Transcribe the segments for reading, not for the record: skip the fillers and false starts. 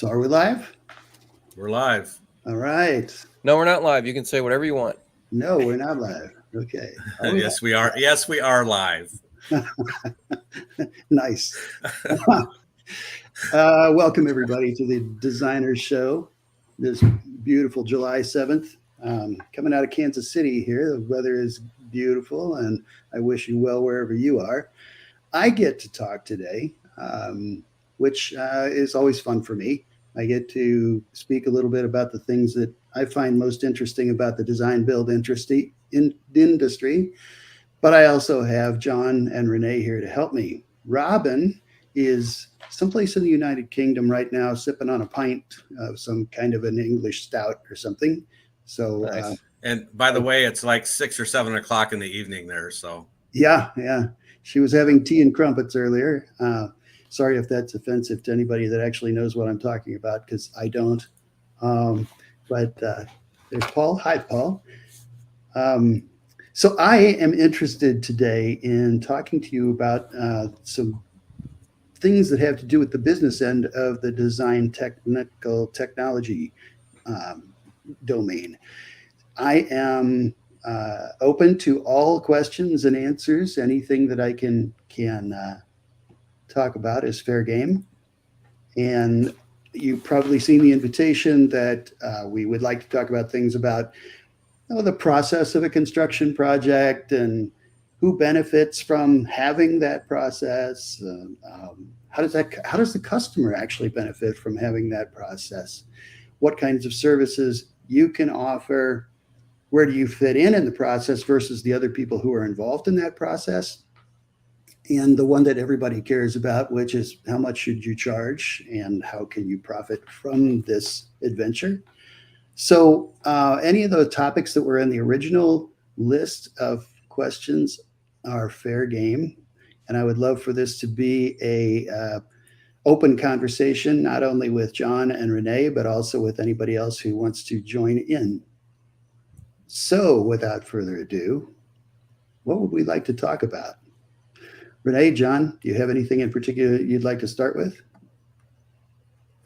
So are we live? We're live. All right. No, we're not live. You can say whatever you want. No, we're not live. Okay. Yes, we are. Yes, we are live. Nice. Welcome, everybody, to the Designer Show this beautiful July 7th. Coming out of Kansas City here. The weather is beautiful, and I wish you well wherever you are. I get to talk today, which is always fun for me. I get to speak a little bit about the things that I find most interesting about the design build industry. But I also have John and Renee here to help me. Robin is someplace in the United Kingdom right now, sipping on a pint of some kind of an English stout or something. So, Nice. And by the way, it's like 6 or 7 o'clock in the evening there. So yeah. She was having tea and crumpets earlier. Sorry if that's offensive to anybody that actually knows what I'm talking about, because I don't. But there's Paul. Hi, Paul. So I am interested today in talking to you about some things that have to do with the business end of the design technology domain. I am open to all questions and answers. Anything that I can talk about is fair game. And you've probably seen the invitation that we would like to talk about things about the process of a construction project and who benefits from having that process. How does the customer actually benefit from having that process? What kinds of services you can offer? Where do you fit in the process versus the other people who are involved in that process? And the one that everybody cares about, which is how much should you charge and how can you profit from this adventure? So any of the topics that were in the original list of questions are fair game. And I would love for this to be a open conversation, not only with John and Renee, but also with anybody else who wants to join in. So without further ado, what would we like to talk about? Renee, John, do you have anything in particular you'd like to start with?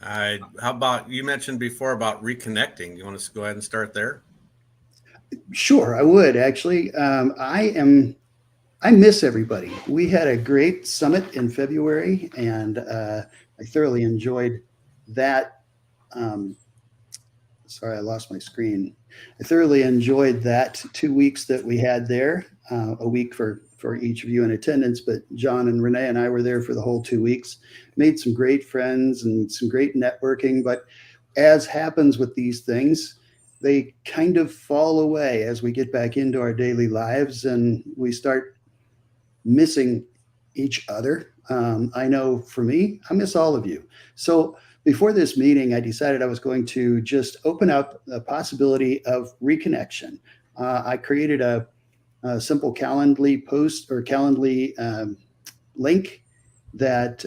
how about you mentioned before about reconnecting? You want us to go ahead and start there? Sure, I would actually. I miss everybody. We had a great summit in February, and I thoroughly enjoyed that. Sorry, I lost my screen. I thoroughly enjoyed that 2 weeks that we had there, a week for each of you in attendance, but John and Renee and I were there for the whole 2 weeks, made some great friends and some great networking. But as happens with these things, they kind of fall away as we get back into our daily lives and we start missing each other. I know for me, I miss all of you. So before this meeting, I decided I was going to just open up the possibility of reconnection. I created a simple Calendly post or Calendly link that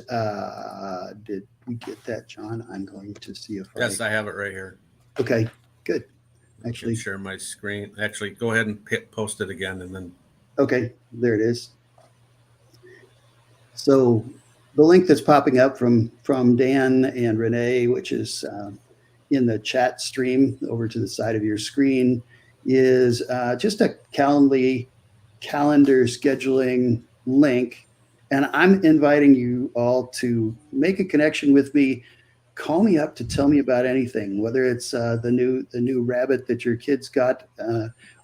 did we get that, John? I'm going to see if Yes, I have it right here. Okay, good. Actually, share my screen. Actually, go ahead and post it again, and then. Okay, there it is. So the link that's popping up from Dan and Renee, which is in the chat stream over to the side of your screen, is just a calendar scheduling link. And I'm inviting you all to make a connection with me. Call me up to tell me about anything, whether it's the new rabbit that your kids got,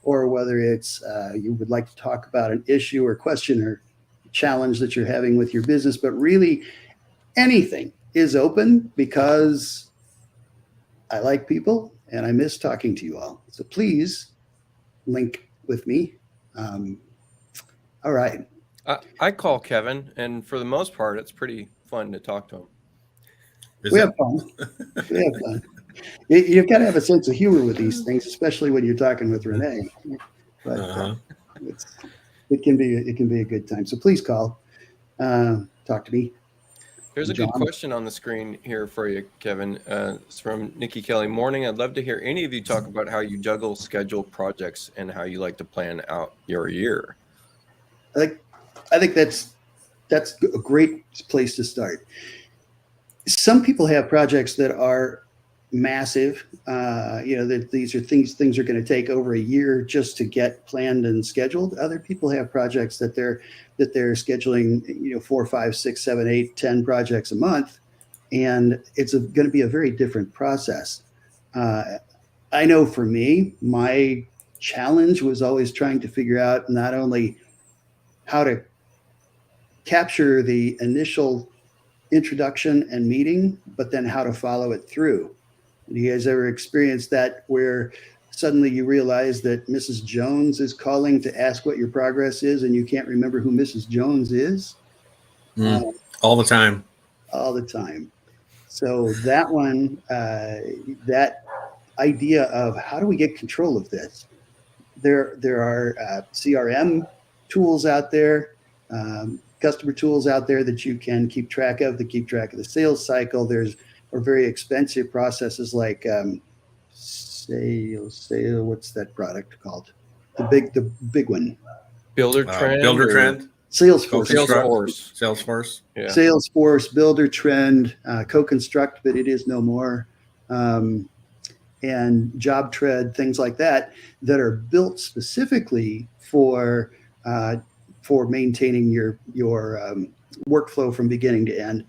or whether it's you would like to talk about an issue or question or challenge that you're having with your business. But really, anything is open because I like people and I miss talking to you all. So please link with me. All right. I call Kevin, and for the most part, it's pretty fun to talk to him. We have fun. You've got to have a sense of humor with these things, especially when you're talking with Renee. But it can be a good time. So please call, talk to me. There's a good question on the screen here for you, Kevin. It's from Nikki Kelly. Morning. I'd love to hear any of you talk about how you juggle scheduled projects and how you like to plan out your year. I think that's a great place to start. some people have projects that are massive. That these are things are going to take over a year just to get planned and scheduled. Other people have projects that they're scheduling, 4, 5, 6, 7, 8, 10 projects a month, and it's going to be a very different process. I know for me, my challenge was always trying to figure out not only how to capture the initial introduction and meeting, but then how to follow it through. Do you guys ever experienced that where suddenly you realize that Mrs. Jones is calling to ask what your progress is and you can't remember who Mrs. Jones is? All the time. All the time. So that one, that idea of how do we get control of this? There are CRM tools out there, customer tools out there that you can keep track of, that keep track of the sales cycle. There's very expensive processes like what's that product called? The big one. Builder Trend. Builder Trend. Salesforce. Salesforce. Yeah. Salesforce, Builder Trend, Co-Construct, but it is no more. And Job Tread, things like that are built specifically for maintaining your workflow from beginning to end.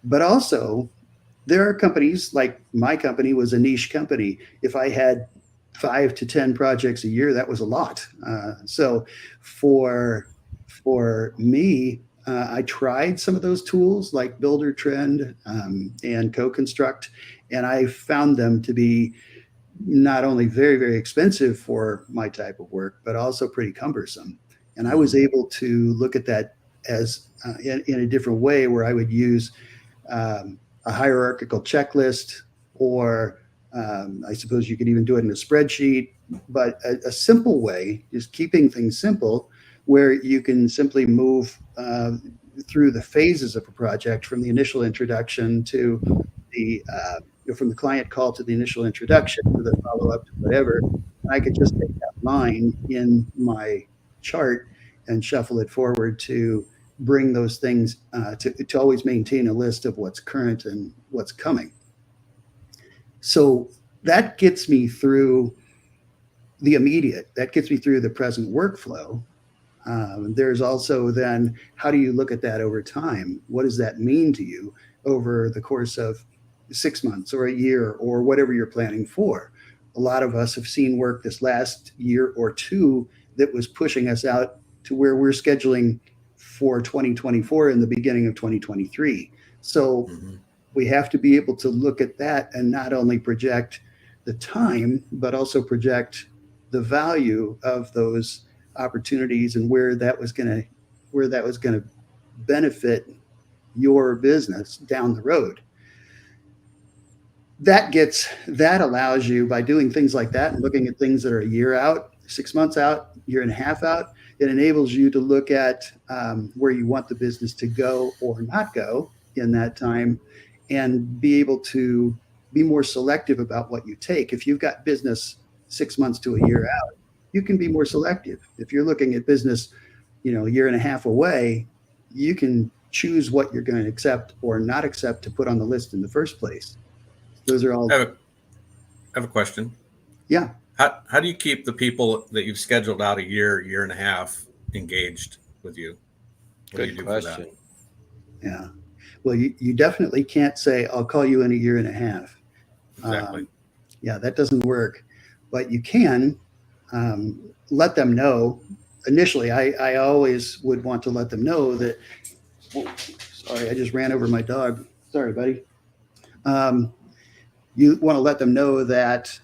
But also, there are companies like my company was a niche company. If I had 5 to 10 projects a year, that was a lot. So for me, I tried some of those tools like Builder Trend and Co-Construct, and I found them to be not only very, very expensive for my type of work, but also pretty cumbersome. And I was able to look at that as in a different way, where I would use a hierarchical checklist, or I suppose you could even do it in a spreadsheet, but a simple way, just keeping things simple, where you can simply move through the phases of a project from the initial introduction to the from the client call to the initial introduction to the follow-up to whatever. I could just take that line in my chart and shuffle it forward to bring those things to always maintain a list of what's current and what's coming. So that gets me through the immediate, that gets me through the present workflow. There's also then, how do you look at that over time? What does that mean to you over the course of 6 months or a year or whatever you're planning for? A lot of us have seen work this last year or two that was pushing us out to where we're scheduling for 2024 in the beginning of 2023. So we have to be able to look at that and not only project the time, but also project the value of those opportunities and where that was going to benefit your business down the road. That allows you, by doing things like that and looking at things that are a year out, 6 months out, year and a half out, it enables you to look at where you want the business to go or not go in that time, and be able to be more selective about what you take. If you've got business 6 months to a year out, you can be more selective. If you're looking at business, a year and a half away, you can choose what you're going to accept or not accept to put on the list in the first place. Those are all. I have a question. Yeah. How do you keep the people that you've scheduled out a year and a half engaged with you? What Good do you do question. for that? Yeah. Well, you definitely can't say, I'll call you in a year and a half. Exactly. Yeah, that doesn't work. But you can let them know. Initially, I always would want to let them know that, sorry, I just ran over my dog. Sorry, buddy. You want to let them know that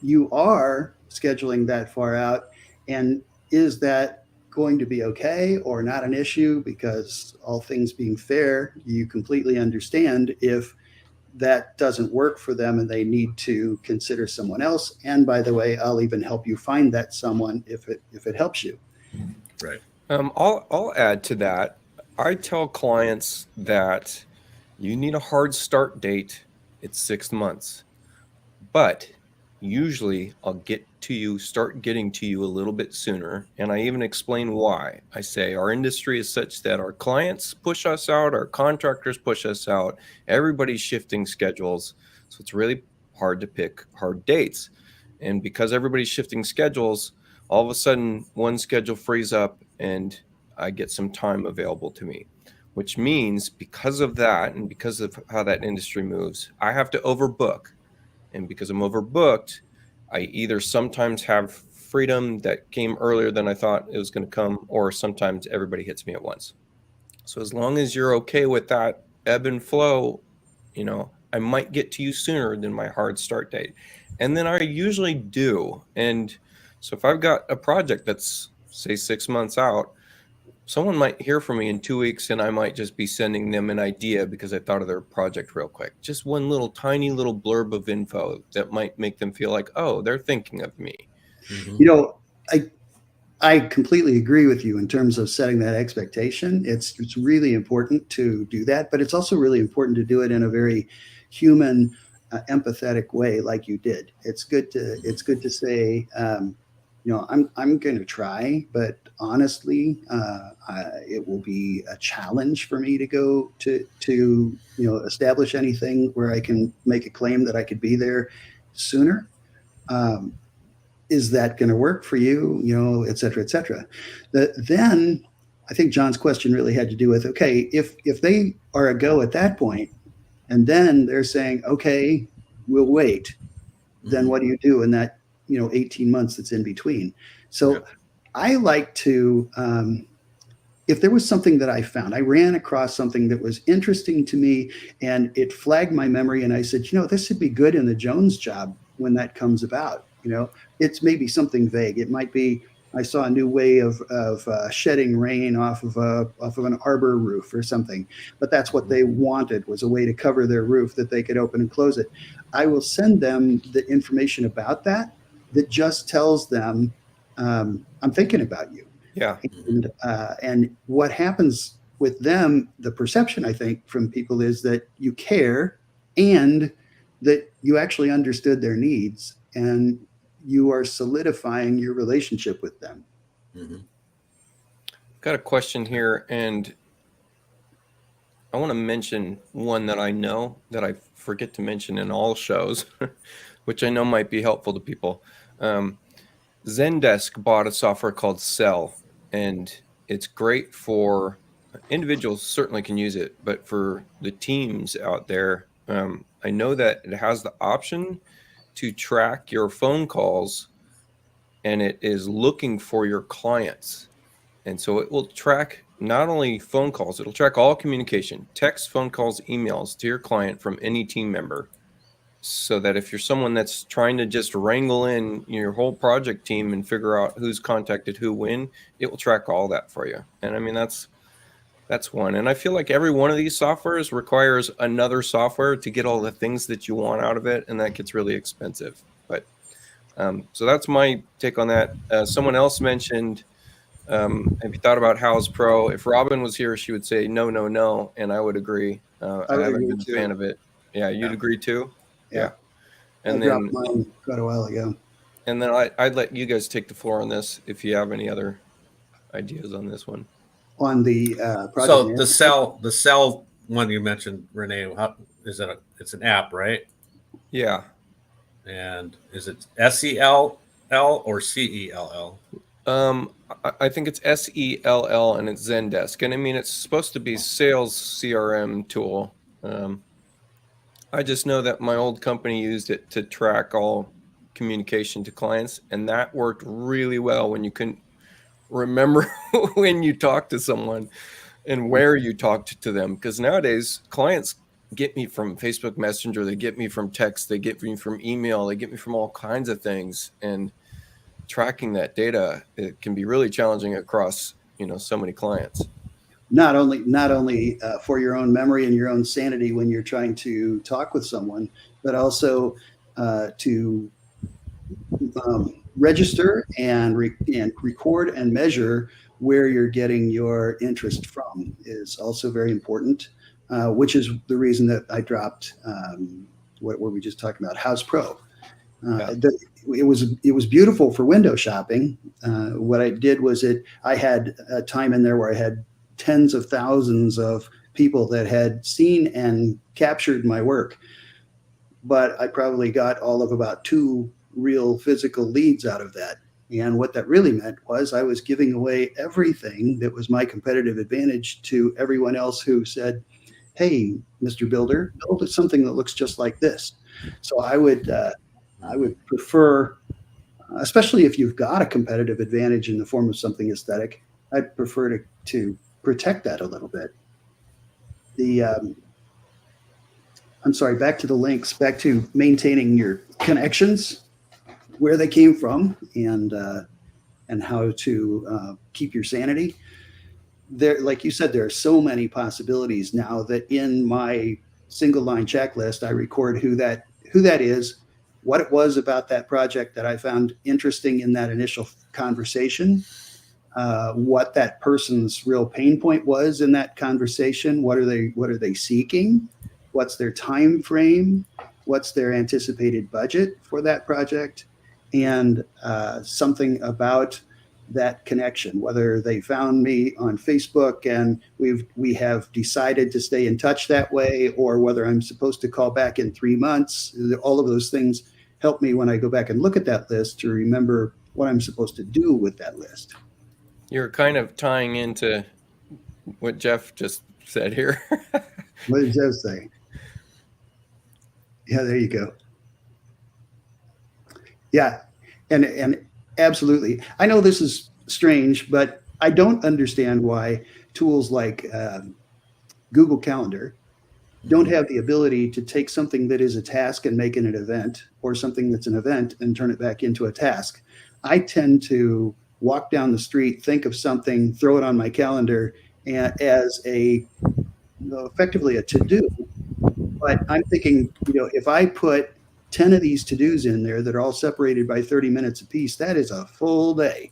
you are scheduling that far out, and is that going to be okay or not an issue? Because all things being fair, you completely understand if that doesn't work for them and they need to consider someone else. And by the way, I'll even help you find that someone if it helps you. Right. I'll add to that. I tell clients that you need a hard start date. It's 6 months, but usually I'll start getting to you a little bit sooner. And I even explain why. I say our industry is such that our clients push us out, our contractors push us out, everybody's shifting schedules. So it's really hard to pick hard dates. And because everybody's shifting schedules, all of a sudden one schedule frees up and I get some time available to me, which means because of that and because of how that industry moves, I have to overbook. And because I'm overbooked, I either sometimes have freedom that came earlier than I thought it was going to come, or sometimes everybody hits me at once. So as long as you're okay with that ebb and flow, I might get to you sooner than my hard start date. And then I usually do. And so if I've got a project that's, say, 6 months out, someone might hear from me in 2 weeks and I might just be sending them an idea because I thought of their project real quick. Just one little tiny little blurb of info that might make them feel like, oh, they're thinking of me. Mm-hmm. I completely agree with you in terms of setting that expectation. It's really important to do that, but it's also really important to do it in a very human, empathetic way, like you did. It's good to say, I'm going to try, but honestly, it will be a challenge for me to go to establish anything where I can make a claim that I could be there sooner. Is that going to work for you? Et cetera, et cetera. Then I think John's question really had to do with, okay, if they are a go at that point, and then they're saying, okay, we'll wait, then what do you do in that 18 months that's in between? So I like to, if there was something that I found, I ran across something that was interesting to me and it flagged my memory, and I said, this would be good in the Jones job when that comes about. It's maybe something vague. It might be, I saw a new way of shedding rain off of an arbor roof or something, but that's what they wanted, was a way to cover their roof that they could open and close it. I will send them the information about that just tells them, I'm thinking about you. Yeah. And what happens with them, the perception, I think, from people is that you care and that you actually understood their needs and you are solidifying your relationship with them. Mm-hmm. Got a question here, and I want to mention one that I know that I forget to mention in all shows, which I know might be helpful to people. Zendesk bought a software called Cell, and it's great for individuals, certainly can use it, but for the teams out there, I know that it has the option to track your phone calls, and it is looking for your clients. And so it will track not only phone calls, it'll track all communication, text, phone calls, emails to your client from any team member. So that if you're someone that's trying to just wrangle in your whole project team and figure out who's contacted who when, it will track all that for you. And I mean, that's one. And I feel like every one of these softwares requires another software to get all the things that you want out of it. And that gets really expensive. But so that's my take on that. Someone else mentioned, have you thought about House Pro? If Robin was here, she would say no. And I would agree. I haven't been a fan of it. Yeah, you'd agree too? Yeah. And I dropped mine quite a while ago. And then I'd let you guys take the floor on this if you have any other ideas on this one. On the project. So the cell one you mentioned, Renee, it's an app, right? Yeah. And is it SELL or CELL? I think it's SELL and it's Zendesk. And I mean, it's supposed to be sales CRM tool. I just know that my old company used it to track all communication to clients, and that worked really well when you couldn't remember when you talked to someone and where you talked to them. Because nowadays, clients get me from Facebook Messenger, they get me from text, they get me from email, they get me from all kinds of things. And tracking that data, it can be really challenging across, so many clients. Not only for your own memory and your own sanity when you're trying to talk with someone, but also to register and record and measure where you're getting your interest from is also very important, which is the reason that I dropped what were we just talking about, House Pro. It was beautiful for window shopping. What I did was I had a time in there where I had tens of thousands of people that had seen and captured my work, but I probably got all of about 2 real physical leads out of that. And what that really meant was I was giving away everything that was my competitive advantage to everyone else who said, "Hey, Mr. Builder, build something that looks just like this." So I would prefer, especially if you've got a competitive advantage in the form of something aesthetic, I'd prefer to protect that a little bit. I'm sorry, back to the links, back to maintaining your connections, where they came from, and how to keep your sanity. There, like you said, there are so many possibilities now that in my single line checklist, I record who that is, what it was about that project that I found interesting in that initial conversation, what that person's real pain point was in that conversation. What are they seeking? What's their time frame? What's their anticipated budget for that project? And something about that connection, whether they found me on Facebook and we have decided to stay in touch that way, or whether I'm supposed to call back in 3 months. All of those things help me when I go back and look at that list to remember what I'm supposed to do with that list. You're kind of tying into what Jeff just said here. What did Jeff say? Yeah, there you go. Yeah, and absolutely. I know this is strange, but I don't understand why tools like Google Calendar don't have the ability to take something that is a task and make it an event, or something that's an event and turn it back into a task. I tend to walk down the street, think of something, throw it on my calendar as effectively a to-do. But I'm thinking, if I put 10 of these to-dos in there that are all separated by 30 minutes apiece, that is a full day.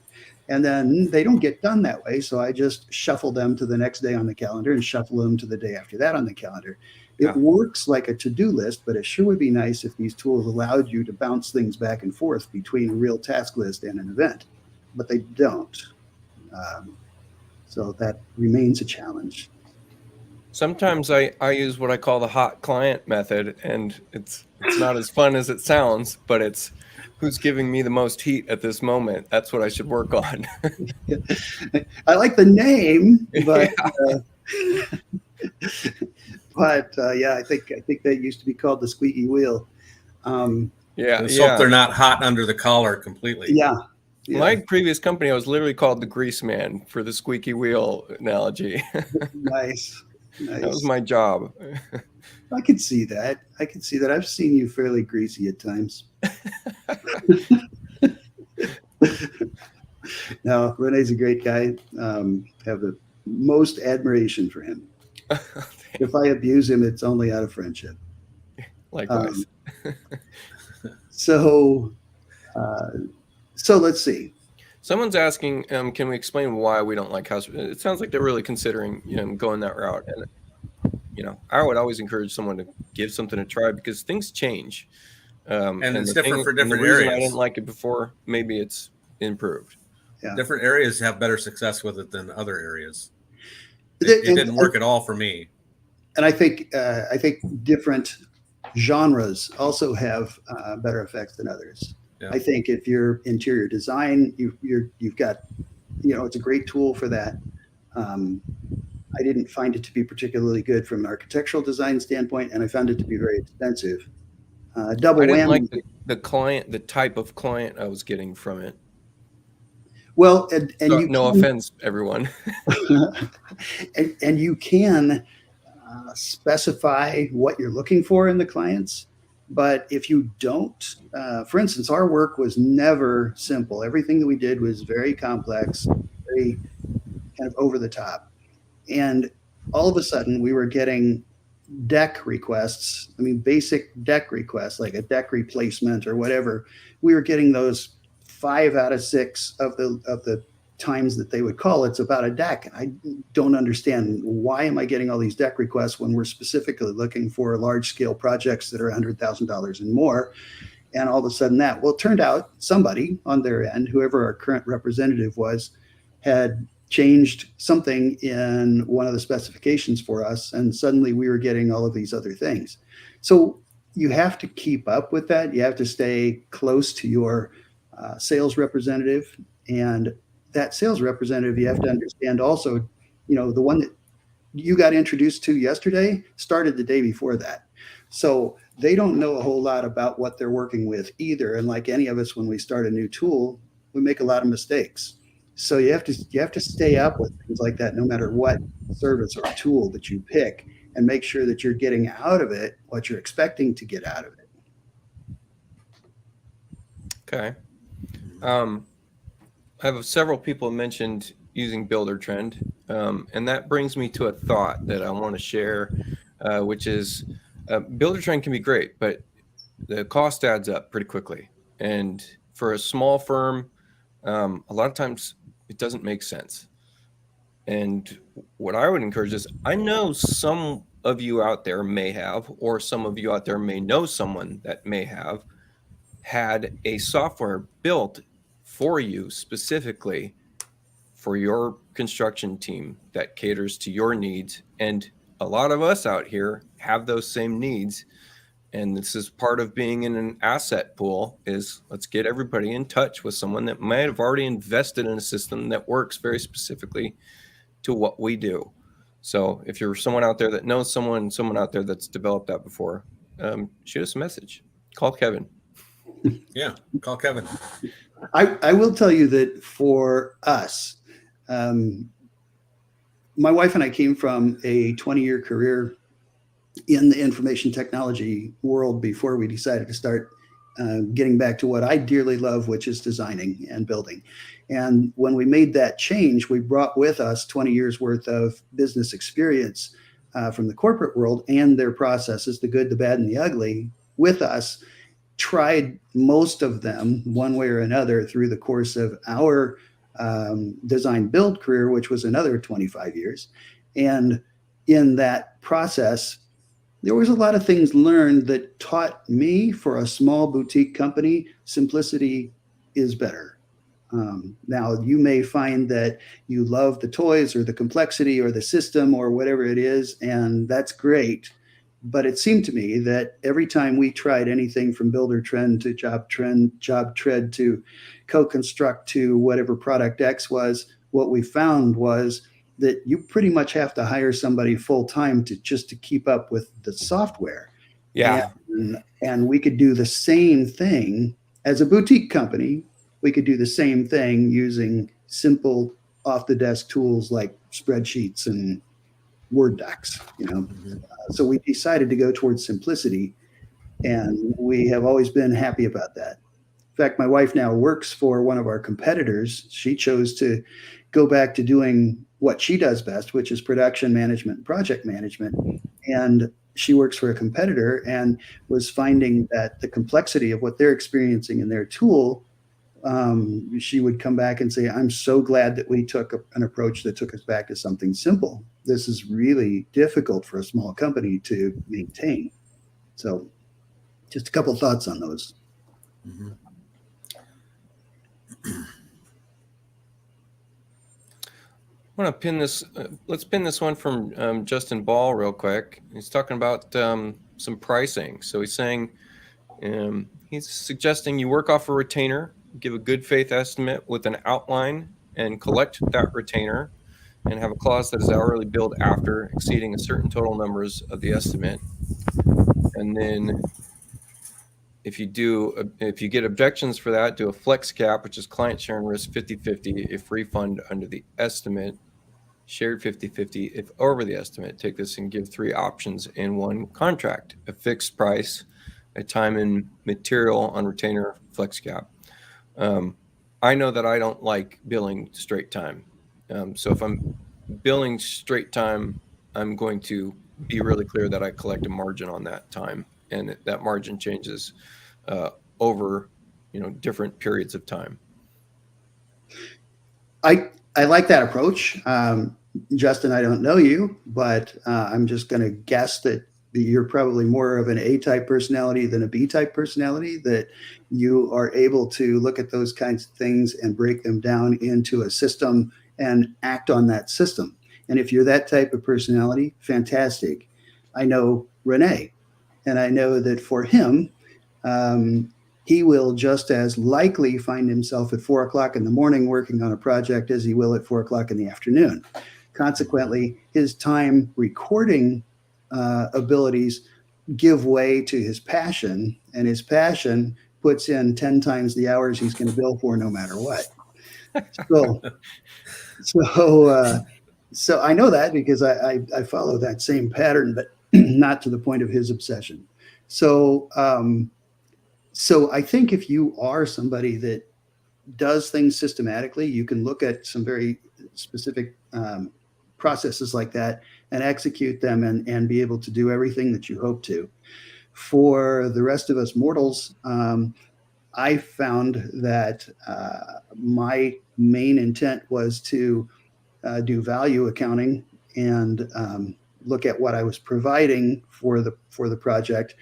And then they don't get done that way. So I just shuffle them to the next day on the calendar and shuffle them to the day after that on the calendar. It works like a to-do list, but it sure would be nice if these tools allowed you to bounce things back and forth between a real task list and an event, but they don't. So that remains a challenge. Sometimes I use what I call the hot client method, and it's not as fun as it sounds, but it's who's giving me the most heat at this moment. That's what I should work on. I like the name, but yeah, I think that used to be called the squeaky wheel. Let's hope they're not hot under the collar completely. Yeah. My previous company, I was literally called the grease man for the squeaky wheel analogy. Nice. That was my job. I could see that. I've seen you fairly greasy at times. No, Renee's a great guy. Have the most admiration for him. If I abuse him, it's only out of friendship. Likewise. So let's see. Someone's asking, can we explain why we don't like house? It sounds like they're really considering, going that route. And, I would always encourage someone to give something a try, because things change. And it's different for different areas. I didn't like it before. Maybe it's improved. Yeah. Different areas have better success with it than other areas. It didn't work at all for me. And I think different genres also have better effects than others. Yeah. I think if you're interior design, you've got, it's a great tool for that. I didn't find it to be particularly good from an architectural design standpoint, and I found it to be very expensive. Double whammy. I didn't like the type of client I was getting from it. Well, and no offense, everyone. and you can specify what you're looking for in the clients. But if you don't, for instance, our work was never simple. Everything that we did was very complex, very kind of over the top. And all of a sudden we were getting deck requests. I mean, basic deck requests, like a deck replacement or whatever. We were getting those 5 out of 6 of the times that they would call it's about a deck. I don't understand, why am I getting all these deck requests when we're specifically looking for large scale projects that are $100,000 and more? And all of a sudden it turned out somebody on their end, whoever our current representative was, had changed something in one of the specifications for us. And suddenly we were getting all of these other things. So you have to keep up with that. You have to stay close to your sales representative. And that sales representative, you have to understand also, the one that you got introduced to yesterday started the day before that. So they don't know a whole lot about what they're working with either. And like any of us, when we start a new tool, we make a lot of mistakes. So you have to stay up with things like that, no matter what service or tool that you pick, and make sure that you're getting out of it what you're expecting to get out of it. Okay. I have several people mentioned using Builder Trend, and that brings me to a thought that I want to share, which is Builder Trend can be great, but the cost adds up pretty quickly. And for a small firm, a lot of times it doesn't make sense. And what I would encourage is, I know some of you out there may have, or some of you out there may know someone that may have had a software built for you specifically for your construction team that caters to your needs. And a lot of us out here have those same needs. And this is part of being in an asset pool, is let's get everybody in touch with someone that might have already invested in a system that works very specifically to what we do. So if you're someone out there that knows someone out there that's developed that before, shoot us a message. Call Kevin. Yeah, call Kevin. I will tell you that for us, my wife and I came from a 20-year career in the information technology world before we decided to start getting back to what I dearly love, which is designing and building. And when we made that change, we brought with us 20 years worth of business experience from the corporate world and their processes, the good, the bad, and the ugly, with us. Tried most of them one way or another through the course of our design build career, which was another 25 years. And in that process, there was a lot of things learned that taught me, for a small boutique company, simplicity is better. Now, you may find that you love the toys or the complexity or the system or whatever it is, and that's great. But it seemed to me that every time we tried anything from Builder Trend to Job Tread to Co-Construct to whatever product X was, what we found was that you pretty much have to hire somebody full time to keep up with the software. Yeah. And we could do the same thing as a boutique company. We could do the same thing using simple off-the-desk tools like spreadsheets and Word docs, So we decided to go towards simplicity, and we have always been happy about that. In fact, my wife now works for one of our competitors. She chose to go back to doing what she does best, which is production management and project management. And she works for a competitor and was finding that the complexity of what they're experiencing in their tool, she would come back and say, I'm so glad that we took an approach that took us back to something simple. This is really difficult for a small company to maintain. So just a couple thoughts on those. Mm-hmm. I want to pin this. Let's pin this one from Justin Ball real quick. He's talking about some pricing. So he's saying he's suggesting you work off a retainer, give a good faith estimate with an outline, and collect that retainer, and have a clause that is hourly billed after exceeding a certain total numbers of the estimate. And then if you get objections for that, do a flex cap, which is client share and risk 50-50 if refund under the estimate, shared 50-50 if over the estimate. Take this and give 3 options in one contract: a fixed price, a time and material on retainer, flex cap. I know that I don't like billing straight time. So if I'm billing straight time, I'm going to be really clear that I collect a margin on that time, and that margin changes over different periods of time. I like that approach. Justin, I don't know you, but I'm just going to guess that you're probably more of an A-type personality than a B-type personality, that you are able to look at those kinds of things and break them down into a system and act on that system. And if you're that type of personality, fantastic. I know Renee, and I know that for him, he will just as likely find himself at 4 o'clock in the morning working on a project as he will at 4 o'clock in the afternoon. Consequently, his time recording abilities give way to his passion, and his passion puts in 10 times the hours he's going to bill for no matter what. So I know that because I follow that same pattern, but not to the point of his obsession. So I think if you are somebody that does things systematically, you can look at some very specific processes like that and execute them and be able to do everything that you hope to. For the rest of us mortals, I found that my main intent was to do value accounting and look at what I was providing for the project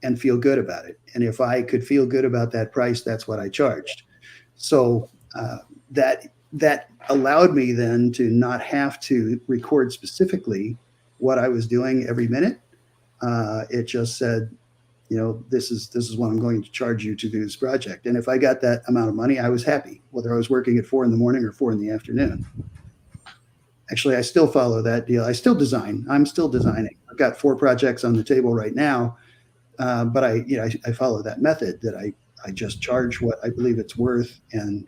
and feel good about it. And if I could feel good about that price, that's what I charged. So that allowed me then to not have to record specifically what I was doing every minute. It just said, this is what I'm going to charge you to do this project. And if I got that amount of money, I was happy, whether I was working at 4 in the morning or 4 in the afternoon. Actually, I still follow that deal. I still design. I'm still designing. I've got 4 projects on the table right now, but I follow that method that I just charge what I believe it's worth, and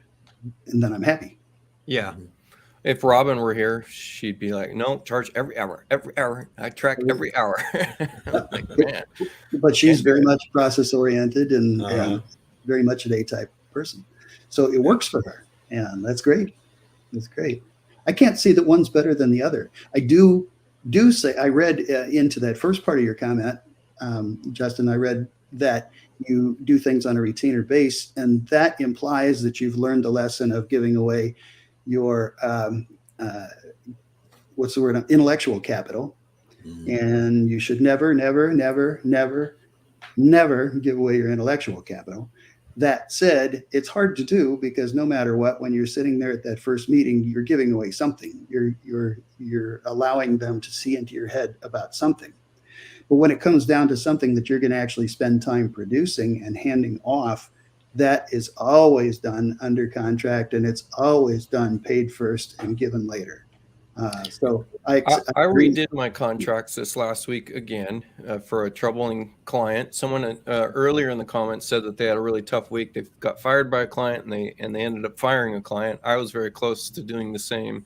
then I'm happy. Yeah. If Robin were here, she'd be like, no, charge every hour. I track every hour. Like, man. But she's very much process oriented and very much an A-type person. So it works for her. And that's great. That's great. I can't say that one's better than the other. I do say, I read into that first part of your comment, Justin, I read that you do things on a retainer base, and that implies that you've learned the lesson of giving away your what's the word, intellectual capital. And you should never give away your intellectual capital. That said, it's hard to do because no matter what, when you're sitting there at that first meeting, you're giving away something. You're allowing them to see into your head about something. But when it comes down to something that you're going to actually spend time producing and handing off, that is always done under contract, and it's always done paid first and given later. So I redid my contracts this last week again for a troubling client. Someone earlier in the comments said that they had a really tough week. They got fired by a client and they ended up firing a client. I was very close to doing the same,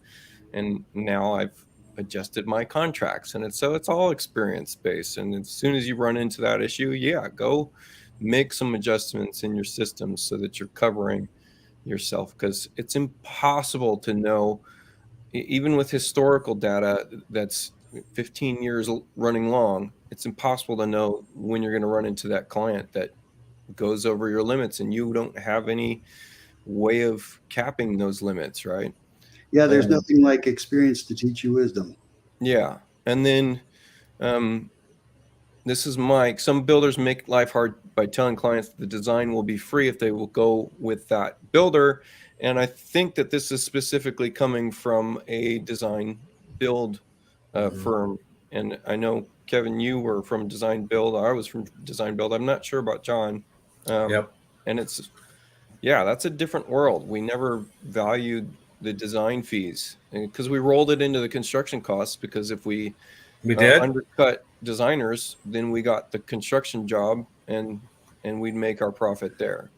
and now I've adjusted my contracts, and it's all experience based. And as soon as you run into that issue, go make some adjustments in your systems so that you're covering yourself, because it's impossible to know, even with historical data that's 15 years running long, it's impossible to know when you're going to run into that client that goes over your limits and you don't have any way of capping those limits, right? Yeah, there's nothing like experience to teach you wisdom. Yeah. And then this is Mike. Some builders make life hard by telling clients the design will be free if they will go with that builder. And I think that this is specifically coming from a design build firm. And I know, Kevin, you were from Design Build. I was from Design Build. I'm not sure about John. And that's a different world. We never valued the design fees because we rolled it into the construction costs, because if we undercut designers, then we got the construction job and we'd make our profit there.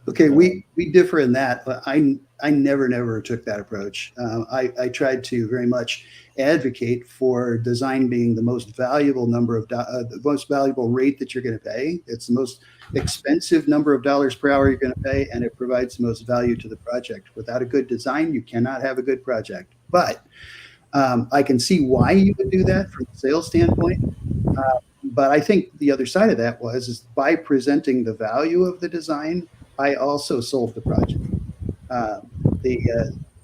Okay, we differ in that, but I never took that approach. I tried to very much advocate for design being the most valuable the most valuable rate that you're going to pay. It's the most expensive number of dollars per hour you're going to pay, and it provides the most value to the project. Without a good design, you cannot have a good project. But I can see why you would do that from a sales standpoint. But I think the other side of that is by presenting the value of the design, I also sold the project.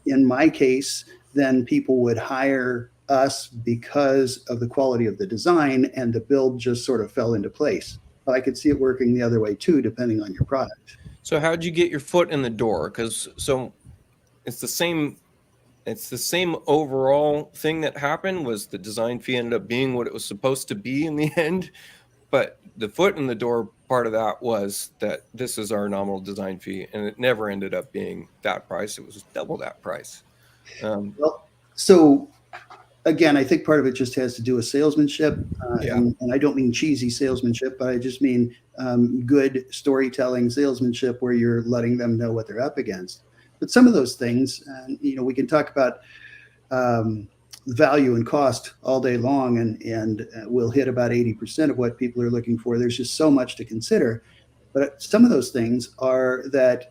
In my case, then people would hire us because of the quality of the design, and the build just sort of fell into place. But I could see it working the other way too, depending on your product. So how'd you get your foot in the door? Because it's the same overall thing that happened. Was the design fee ended up being what it was supposed to be in the end, but the foot in the door part of that was that this is our nominal design fee, and it never ended up being that price. It was double that price. Well, so again, I think part of it just has to do with salesmanship, and I don't mean cheesy salesmanship, but I just mean good storytelling salesmanship where you're letting them know what they're up against. But some of those things, we can talk about value and cost all day long, and we'll hit about 80% of what people are looking for. There's just so much to consider. But some of those things are that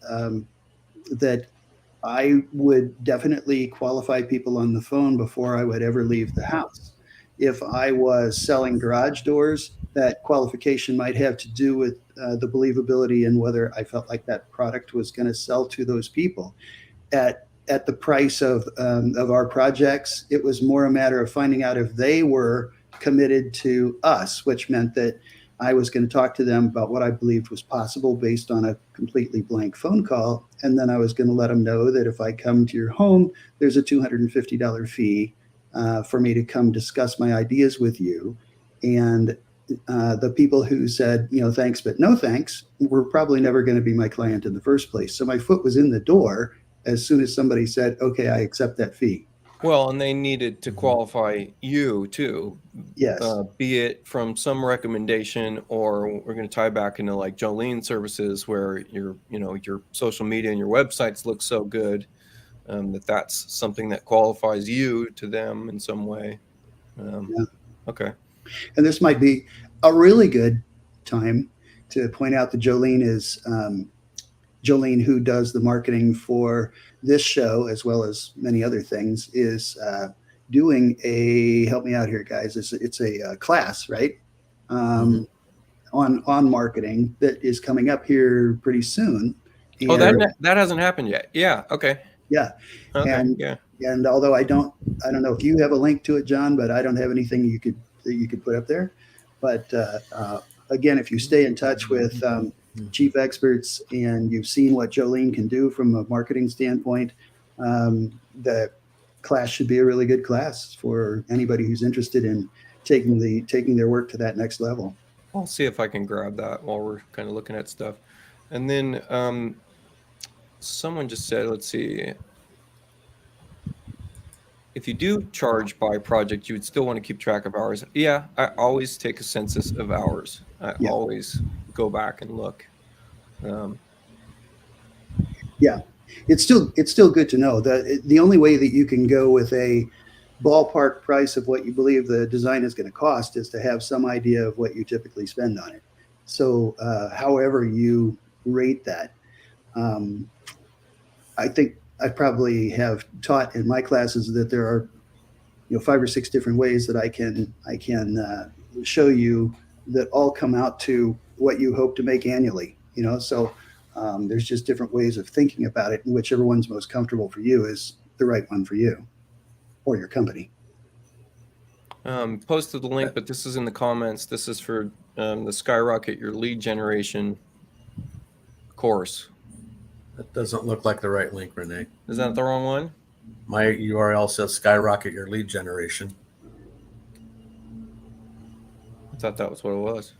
I would definitely qualify people on the phone before I would ever leave the house. If I was selling garage doors, that qualification might have to do with the believability and whether I felt like that product was going to sell to those people. At the price of our projects, it was more a matter of finding out if they were committed to us, which meant that I was going to talk to them about what I believed was possible based on a completely blank phone call. And then I was going to let them know that if I come to your home, there's a $250 fee for me to come discuss my ideas with you. And the people who said, thanks, but no thanks, were probably never going to be my client in the first place. So my foot was in the door as soon as somebody said, okay, I accept that fee. Well, and they needed to qualify you too. Yes. Be it from some recommendation, or we're going to tie back into like Jolene services where your social media and your websites look so good that's something that qualifies you to them in some way. Okay. And this might be a really good time to point out that Jolene is Jolene, who does the marketing for this show, as well as many other things, is doing help me out here, guys. It's a class, right? On marketing that is coming up here pretty soon. And, that hasn't happened yet. Yeah. Okay. Yeah. Okay. And although I don't know if you have a link to it, John, but I don't have anything that you could put up there. But again, if you stay in touch with chief experts and you've seen what Jolene can do from a marketing standpoint, the class should be a really good class for anybody who's interested in taking their work to that next level. I'll see if I can grab that while we're kind of looking at stuff. And then someone just said, let's see, if you do charge by project, you would still want to keep track of hours. Yeah, I always take a census of hours. I always go back and look. Yeah, it's still good to know that the only way that you can go with a ballpark price of what you believe the design is going to cost is to have some idea of what you typically spend on it. So however you rate that, I think I probably have taught in my classes that there are 5 or 6 different ways that I can show you that all come out to what you hope to make annually. So there's just different ways of thinking about it, and whichever one's most comfortable for you is the right one for you or your company. Posted the link, but this is in the comments. This is for the Skyrocket Your Lead Generation course. That doesn't look like the right link, Renee. Is that the wrong one? My URL says Skyrocket Your Lead Generation. I thought that was what it was.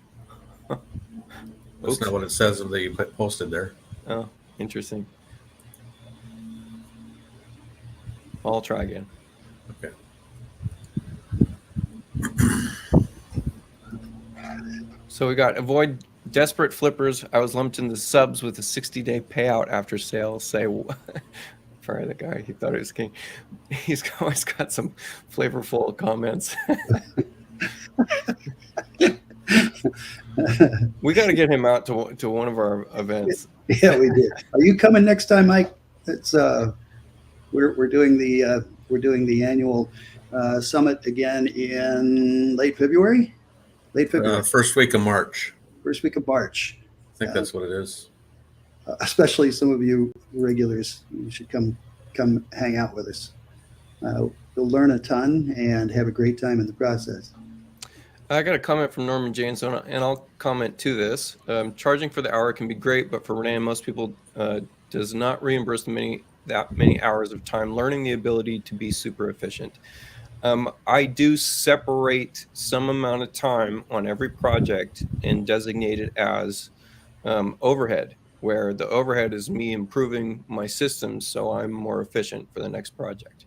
That's not what it says that you posted there. Oh, interesting. I'll try again. Okay. So we got avoid desperate flippers. I was lumped into subs with a 60-day payout after sale. Say, for the guy, he thought he was king. He's always got some flavorful comments. We got to get him out to one of our events. Yeah, we did. Are you coming next time, Mike? It's we're doing the annual summit again in late February. First week of March. First week of March. I think that's what it is. Especially some of you regulars, you should come hang out with us. You'll learn a ton and have a great time in the process. I got a comment from Norman James, and I'll comment to this. Charging for the hour can be great, but for Renee and most people, does not reimburse that many hours of time learning the ability to be super efficient. I do separate some amount of time on every project and designate it as overhead, where the overhead is me improving my systems so I'm more efficient for the next project.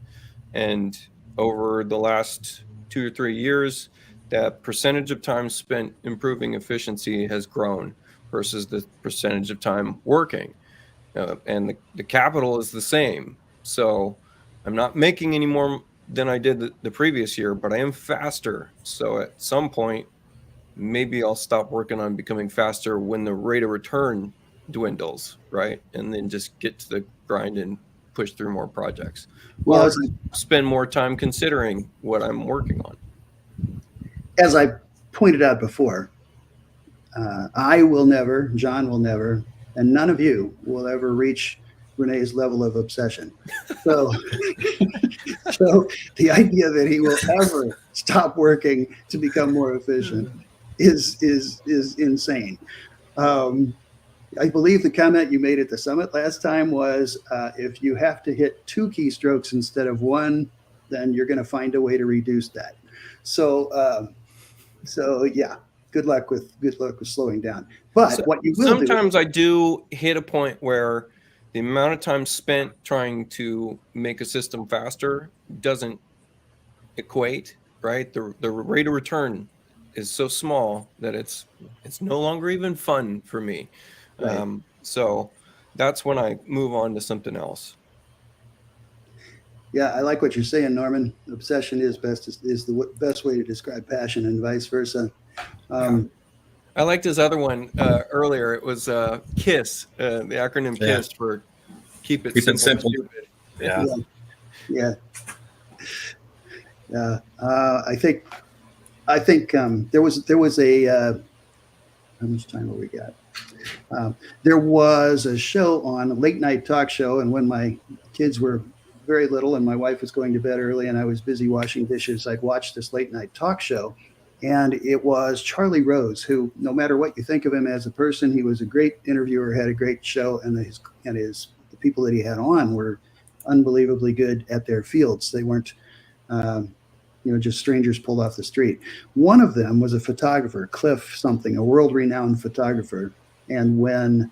And over the last 2 or 3 years, that percentage of time spent improving efficiency has grown versus the percentage of time working. And the capital is the same. So I'm not making any more than I did the previous year, but I am faster. So at some point, maybe I'll stop working on becoming faster when the rate of return dwindles, right? And then just get to the grind and push through more projects. Well, or spend more time considering what I'm working on. as I pointed out before, I will never, John will never, and none of you will ever reach Renee's level of obsession. So, so the idea that he will ever stop working to become more efficient is insane. I believe the comment you made at the summit last time was, if you have to hit 2 keystrokes instead of 1, then you're going to find a way to reduce that. So yeah, good luck with slowing down. But what you will sometimes I do hit a point where the amount of time spent trying to make a system faster doesn't equate, right? The rate of return is so small that it's no longer even fun for me. Right. So that's when I move on to something else. Yeah, I like what you're saying, Norman. Obsession is the best way to describe passion, and vice versa. I liked his other one earlier. It was KISS, the acronym KISS for Keep It Simple. Stupid. Yeah. I think there was a how much time have we got? There was a show on a late night talk show, and when my kids were very little and my wife was going to bed early and I was busy washing dishes, I'd watch this late night talk show. And it was Charlie Rose, who, no matter what you think of him as a person, he was a great interviewer, had a great show, and the people that he had on were unbelievably good at their fields. They weren't, just strangers pulled off the street. One of them was a photographer, Cliff something, a world-renowned photographer. And when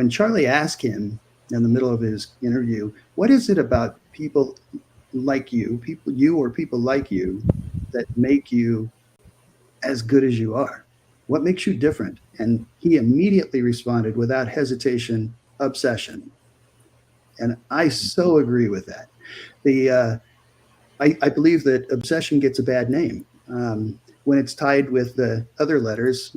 Charlie asked him in the middle of his interview, what is it about people like you, people like you, that make you as good as you are? What makes you different? And he immediately responded without hesitation, obsession. And I so agree with that. I believe that obsession gets a bad name when it's tied with the other letters,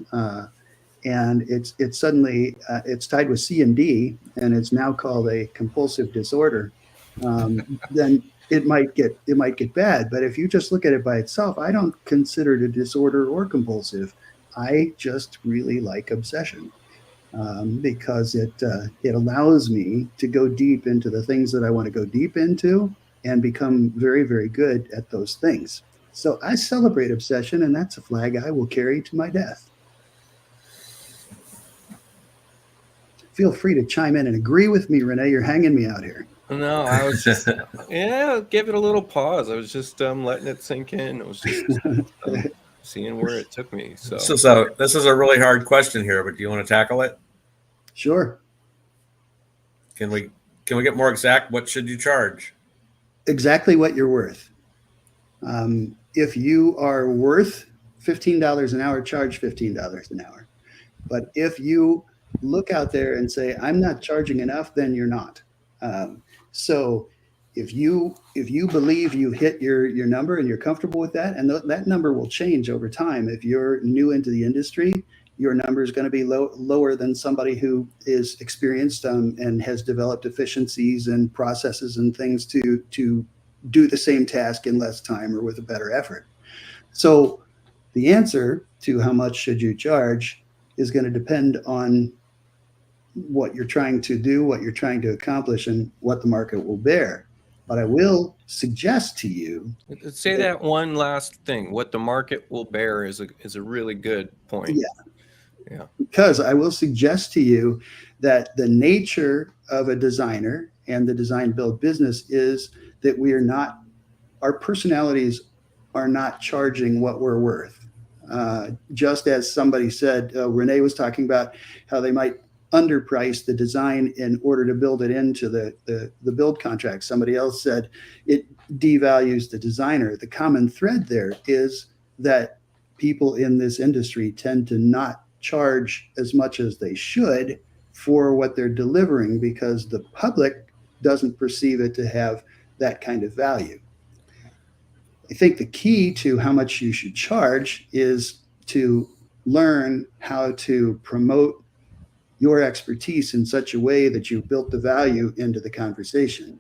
and it's suddenly it's tied with C and D, and it's now called a compulsive disorder. Then it might get bad. But if you just look at it by itself, I don't consider it a disorder or compulsive. I just really like obsession because it allows me to go deep into the things that I want to go deep into and become very, very good at those things. So I celebrate obsession, and that's a flag I will carry to my death. Feel free to chime in and agree with me, Renee. You're hanging me out here. No, I was just, give it a little pause. I was just letting it sink in. I was just seeing where it took me. So this is a really hard question here, but do you want to tackle it? Sure. Can we get more exact? What should you charge? Exactly what you're worth. If you are worth $15 an hour, charge $15 an hour. But if you look out there and say, I'm not charging enough, then you're not. So if you believe you hit your number and you're comfortable with that, and that number will change over time. If you're new into the industry, your number is going to be lower than somebody who is experienced and has developed efficiencies and processes and things to do the same task in less time or with a better effort. So the answer to how much should you charge is going to depend on what you're trying to do, what you're trying to accomplish, and what the market will bear. But I will suggest to you, Say that one last thing. What the market will bear is a really good point. yeah, because I will suggest to you that the nature of a designer and the design build business is that our personalities are not charging what we're worth. Just as somebody said, Renee was talking about how they might underprice the design in order to build it into the build contract. Somebody else said it devalues the designer. The common thread there is that people in this industry tend to not charge as much as they should for what they're delivering because the public doesn't perceive it to have that kind of value. I think the key to how much you should charge is to learn how to promote your expertise in such a way that you built the value into the conversation.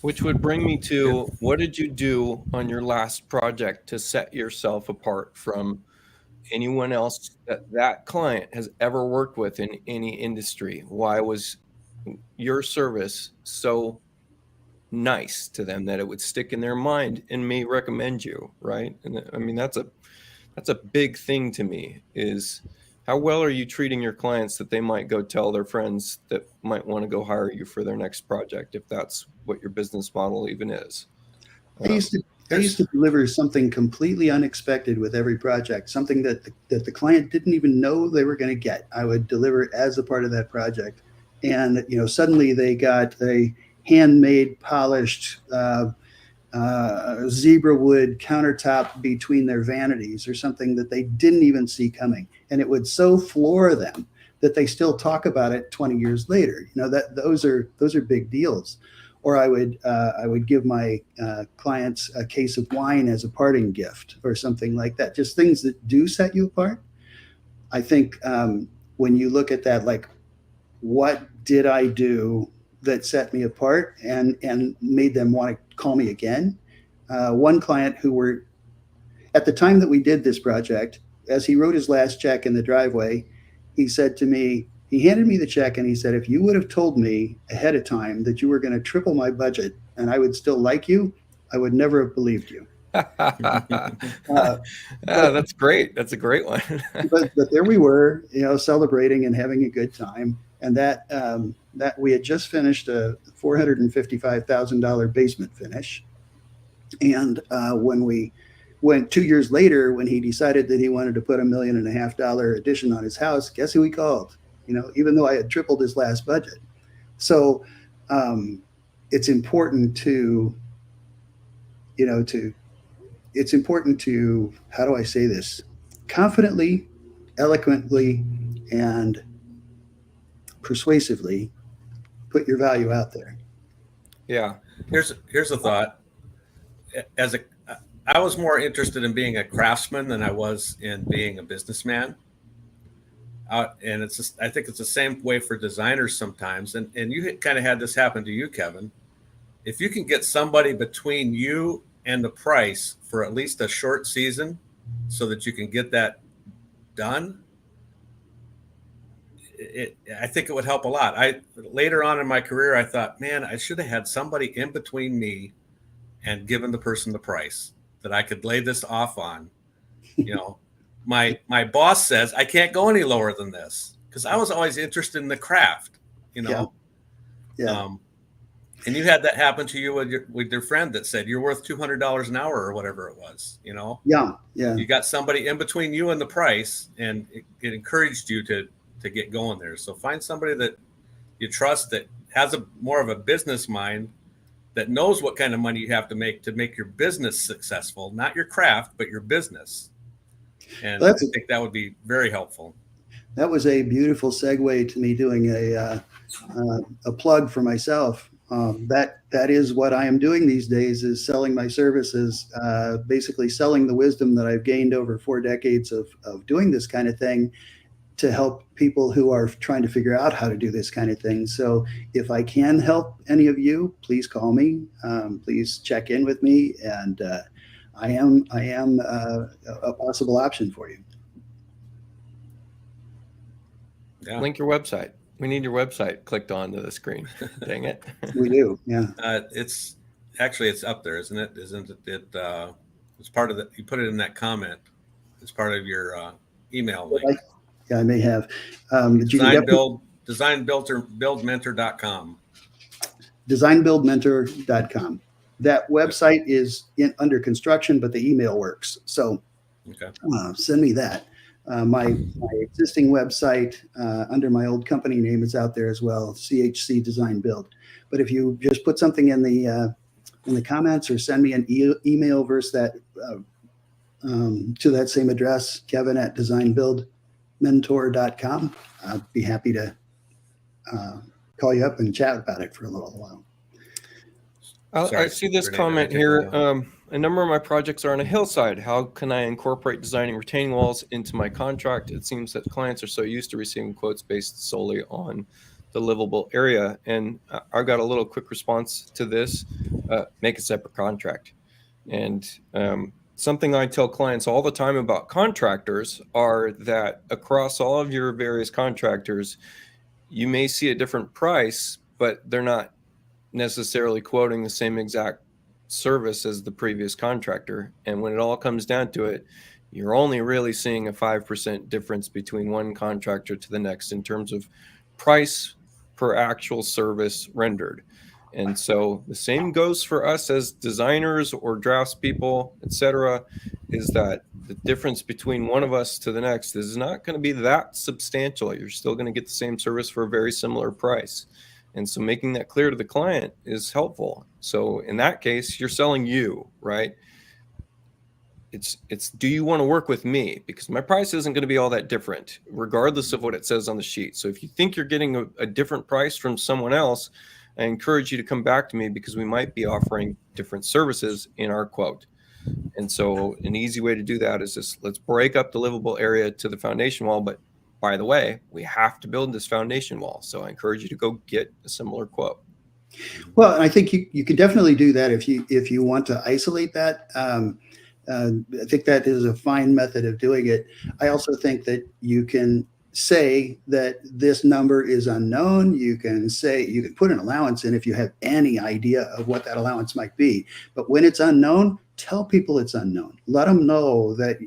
Which would bring me to, what did you do on your last project to set yourself apart from anyone else that client has ever worked with in any industry? Why was your service so nice to them that it would stick in their mind and may recommend you, right? And I mean, that's a big thing to me, is how well are you treating your clients that they might go tell their friends that might want to go hire you for their next project, if that's what your business model even is. I used to deliver something completely unexpected with every project, something that the client didn't even know they were going to get. I would deliver as a part of that project. And, suddenly they got a handmade, polished zebra wood countertop between their vanities or something that they didn't even see coming. And it would so floor them that they still talk about it 20 years later. Those are big deals. Or I would give my clients a case of wine as a parting gift or something like that. Just things that do set you apart. I think when you look at that, like, what did I do that set me apart and made them want to call me again? One client at the time that we did this project, as he wrote his last check in the driveway, he said to me, he handed me the check and he said, if you would have told me ahead of time that you were going to triple my budget and I would still like you, I would never have believed you. That's great. That's a great one. but there we were, celebrating and having a good time. And that we had just finished a $455,000 basement finish. And when we went 2 years later, when he decided that he wanted to put $1.5 million addition on his house, guess who he called? Even though I had tripled his last budget. So it's important to, how do I say this? Confidently, eloquently, and persuasively put your value out there. Yeah. Here's a thought. I was more interested in being a craftsman than I was in being a businessman. And I think it's the same way for designers sometimes. And you kind of had this happen to you, Kevin. If you can get somebody between you and the price for at least a short season so that you can get that done, I think it would help a lot. Later on in my career, I thought, man, I should have had somebody in between me and given the person the price that I could lay this off on. My boss says I can't go any lower than this because I was always interested in the craft, Yeah. And you had that happen to you with your friend that said you're worth $200 an hour or whatever it was, Yeah. You got somebody in between you and the price, and it encouraged you to get going there. So find somebody that you trust that has more of a business mind, that knows what kind of money you have to make your business successful, not your craft, but your business. And I think that would be very helpful. That was a beautiful segue to me doing a plug for myself. That is what I am doing these days, is selling my services, basically selling the wisdom that I've gained over 4 decades of doing this kind of thing to help people who are trying to figure out how to do this kind of thing. So if I can help any of you, please call me. Please check in with me, and I am a possible option for you. Yeah. Link your website. We need your website clicked onto the screen. Dang it. We do. Yeah. Actually, it's up there, isn't it? Isn't it? It's part of the. You put it in that comment. It's part of your email link. Yeah, I may have. But you can Buildmentor.com. designbuildmentor.com. That website is under construction, but the email works. So Okay. send me that. My existing website under my old company name is out there as well, CHC Design Build. But if you just put something in the comments or send me an email versus that to that same address, Kevin@designbuildmentor.com, I'll be happy to call you up and chat about it for a little while. I see this Renee, comment here. A number of my projects are on a hillside. How can I incorporate designing retaining walls into my contract? It seems that clients are so used to receiving quotes based solely on the livable area. And I've got a little quick response to this. Make a separate contract. And something I tell clients all the time about contractors are that across all of your various contractors, you may see a different price, but they're not necessarily quoting the same exact service as the previous contractor. And when it all comes down to it, you're only really seeing a 5% difference between one contractor to the next in terms of price per actual service rendered. And so the same goes for us as designers or draftspeople, etc., is that the difference between one of us to the next is not going to be that substantial. You're still going to get the same service for a very similar price. And so making that clear to the client is helpful. So in that case, you're selling you, right? It's do you want to work with me? Because my price isn't going to be all that different, regardless of what it says on the sheet. So if you think you're getting a different price from someone else, I encourage you to come back to me because we might be offering different services in our quote. And so an easy way to do that is just let's break up the livable area to the foundation wall. But by the way, we have to build this foundation wall. So I encourage you to go get a similar quote. Well, I think you can definitely do that if you want to isolate that. I think that is a fine method of doing it. I also think that you can say that this number is unknown. You can put an allowance in if you have any idea of what that allowance might be. But when it's unknown, tell people it's unknown. Let them know that,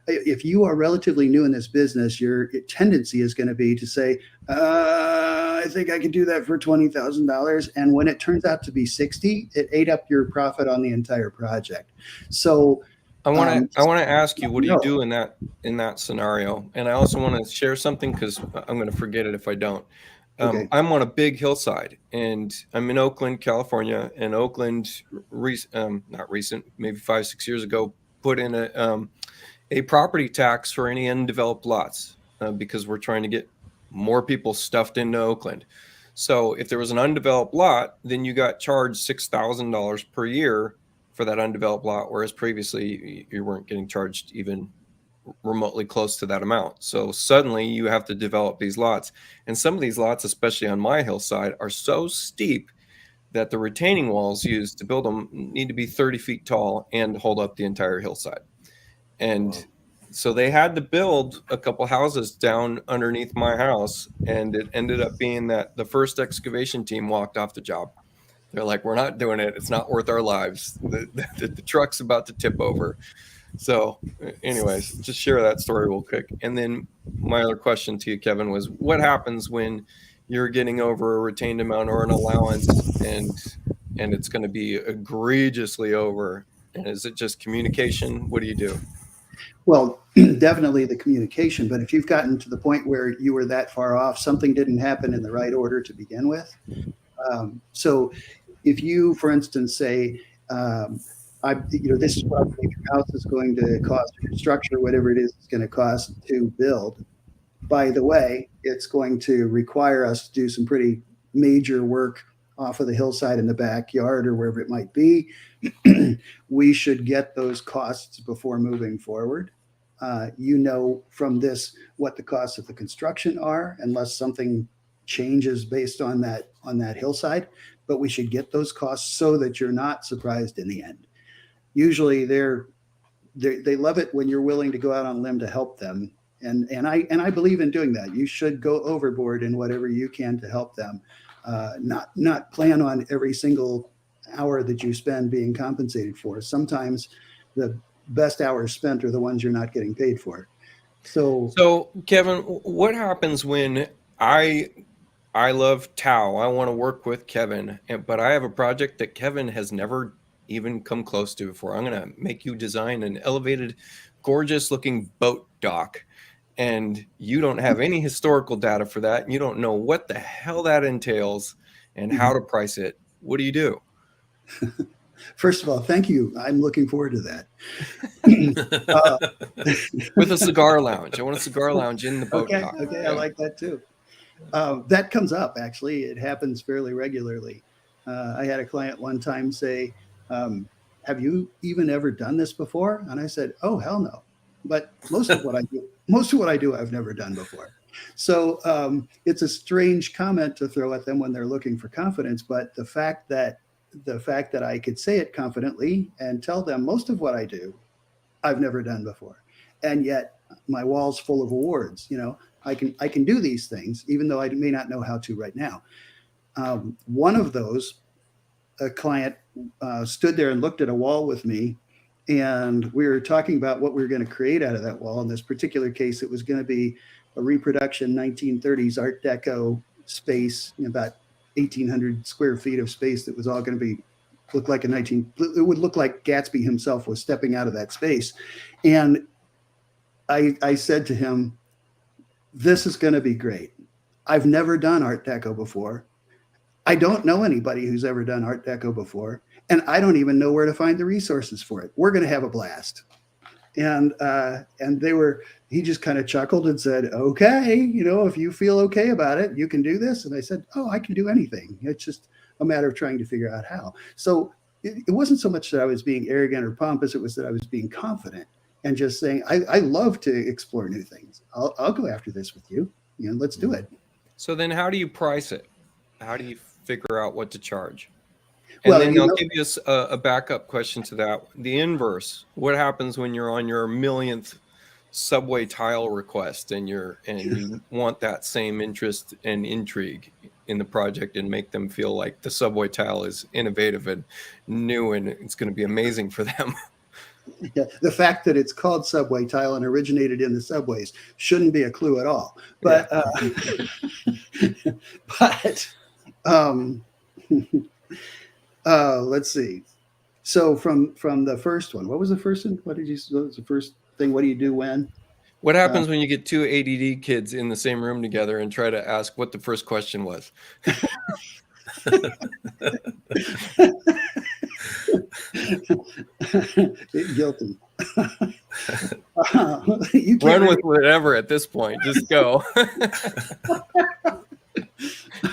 if you are relatively new in this business, your tendency is going to be to say, I think I could do that for $20,000. And when it turns out to be 60, it ate up your profit on the entire project. So I want to ask you, what do you do in that scenario? And I also want to share something because I'm going to forget it if I don't. Okay. I'm on a big hillside, and I'm in Oakland, California. And Oakland, not recent, maybe 5-6 years ago, put in a property tax for any undeveloped lots because we're trying to get more people stuffed into Oakland. So if there was an undeveloped lot, then you got charged $6,000 per year for that undeveloped lot, whereas previously you weren't getting charged even remotely close to that amount. So suddenly you have to develop these lots. And some of these lots, especially on my hillside, are so steep that the retaining walls used to build them need to be 30 feet tall and hold up the entire hillside. And so they had to build a couple houses down underneath my house. And it ended up being that the first excavation team walked off the job. They're like, we're not doing it. It's not worth our lives. The truck's about to tip over. So anyways, just share that story real quick. And then my other question to you, Kevin, was what happens when you're getting over a retained amount or an allowance and it's going to be egregiously over? And is it just communication? What do you do? Well, definitely the communication. But if you've gotten to the point where you were that far off, something didn't happen in the right order to begin with. So if you, for instance, say, this is what your house is going to cost, your structure, whatever it is, it's going to cost to build. By the way, it's going to require us to do some pretty major work off of the hillside in the backyard or wherever it might be. We should get those costs before moving forward. From this what the costs of the construction are, unless something changes based on that hillside. But we should get those costs so that you're not surprised in the end. Usually they love it when you're willing to go out on a limb to help them. And I believe in doing that. You should go overboard in whatever you can to help them. Not plan on every single hour that you spend being compensated for. Sometimes the best hours spent are the ones you're not getting paid for. So Kevin, what happens when I love Tao? I want to work with Kevin, but I have a project that Kevin has never even come close to before. I'm going to make you design an elevated, gorgeous looking boat dock. And you don't have any historical data for that. And you don't know what the hell that entails and how to price it. What do you do? First of all, thank you. I'm looking forward to that. With a cigar lounge. I want a cigar lounge in the boat dock. Okay, I like that too. That comes up, actually. It happens fairly regularly. I had a client one time say, have you even ever done this before? And I said, oh, hell no. But most of what I do, I've never done before. So it's a strange comment to throw at them when they're looking for confidence. But the fact that I could say it confidently and tell them most of what I do, I've never done before, and yet my wall's full of awards. I can do these things, even though I may not know how to right now. One of those, a client stood there and looked at a wall with me, and we were talking about what we were going to create out of that wall. In this particular case, it was going to be a reproduction 1930s Art Deco space, about 1,800 square feet of space that was all going to look like it would look like Gatsby himself was stepping out of that space. And I said to him, this is going to be great. I've never done Art Deco before. I don't know anybody who's ever done Art Deco before, and I don't even know where to find the resources for it. We're going to have a blast. And he just kind of chuckled and said, okay, if you feel okay about it, you can do this. And I said, oh, I can do anything. It's just a matter of trying to figure out how. So it wasn't so much that I was being arrogant or pompous. It was that I was being confident and just saying, I love to explore new things. I'll go after this with you. Let's do it. So then how do you price it? How do you figure out what to charge? And then I'll give you a backup question to that. The inverse. What happens when you're on your millionth subway tile request and you want that same interest and intrigue in the project and make them feel like the subway tile is innovative and new and it's going to be amazing for them? Yeah, the fact that it's called subway tile and originated in the subways shouldn't be a clue at all. But let's see. So from the first one, what was the first one? What was the first thing? What do you do when? What happens when you get two ADD kids in the same room together and try to ask what the first question was? Guilty. Run with whatever at this point. Just go.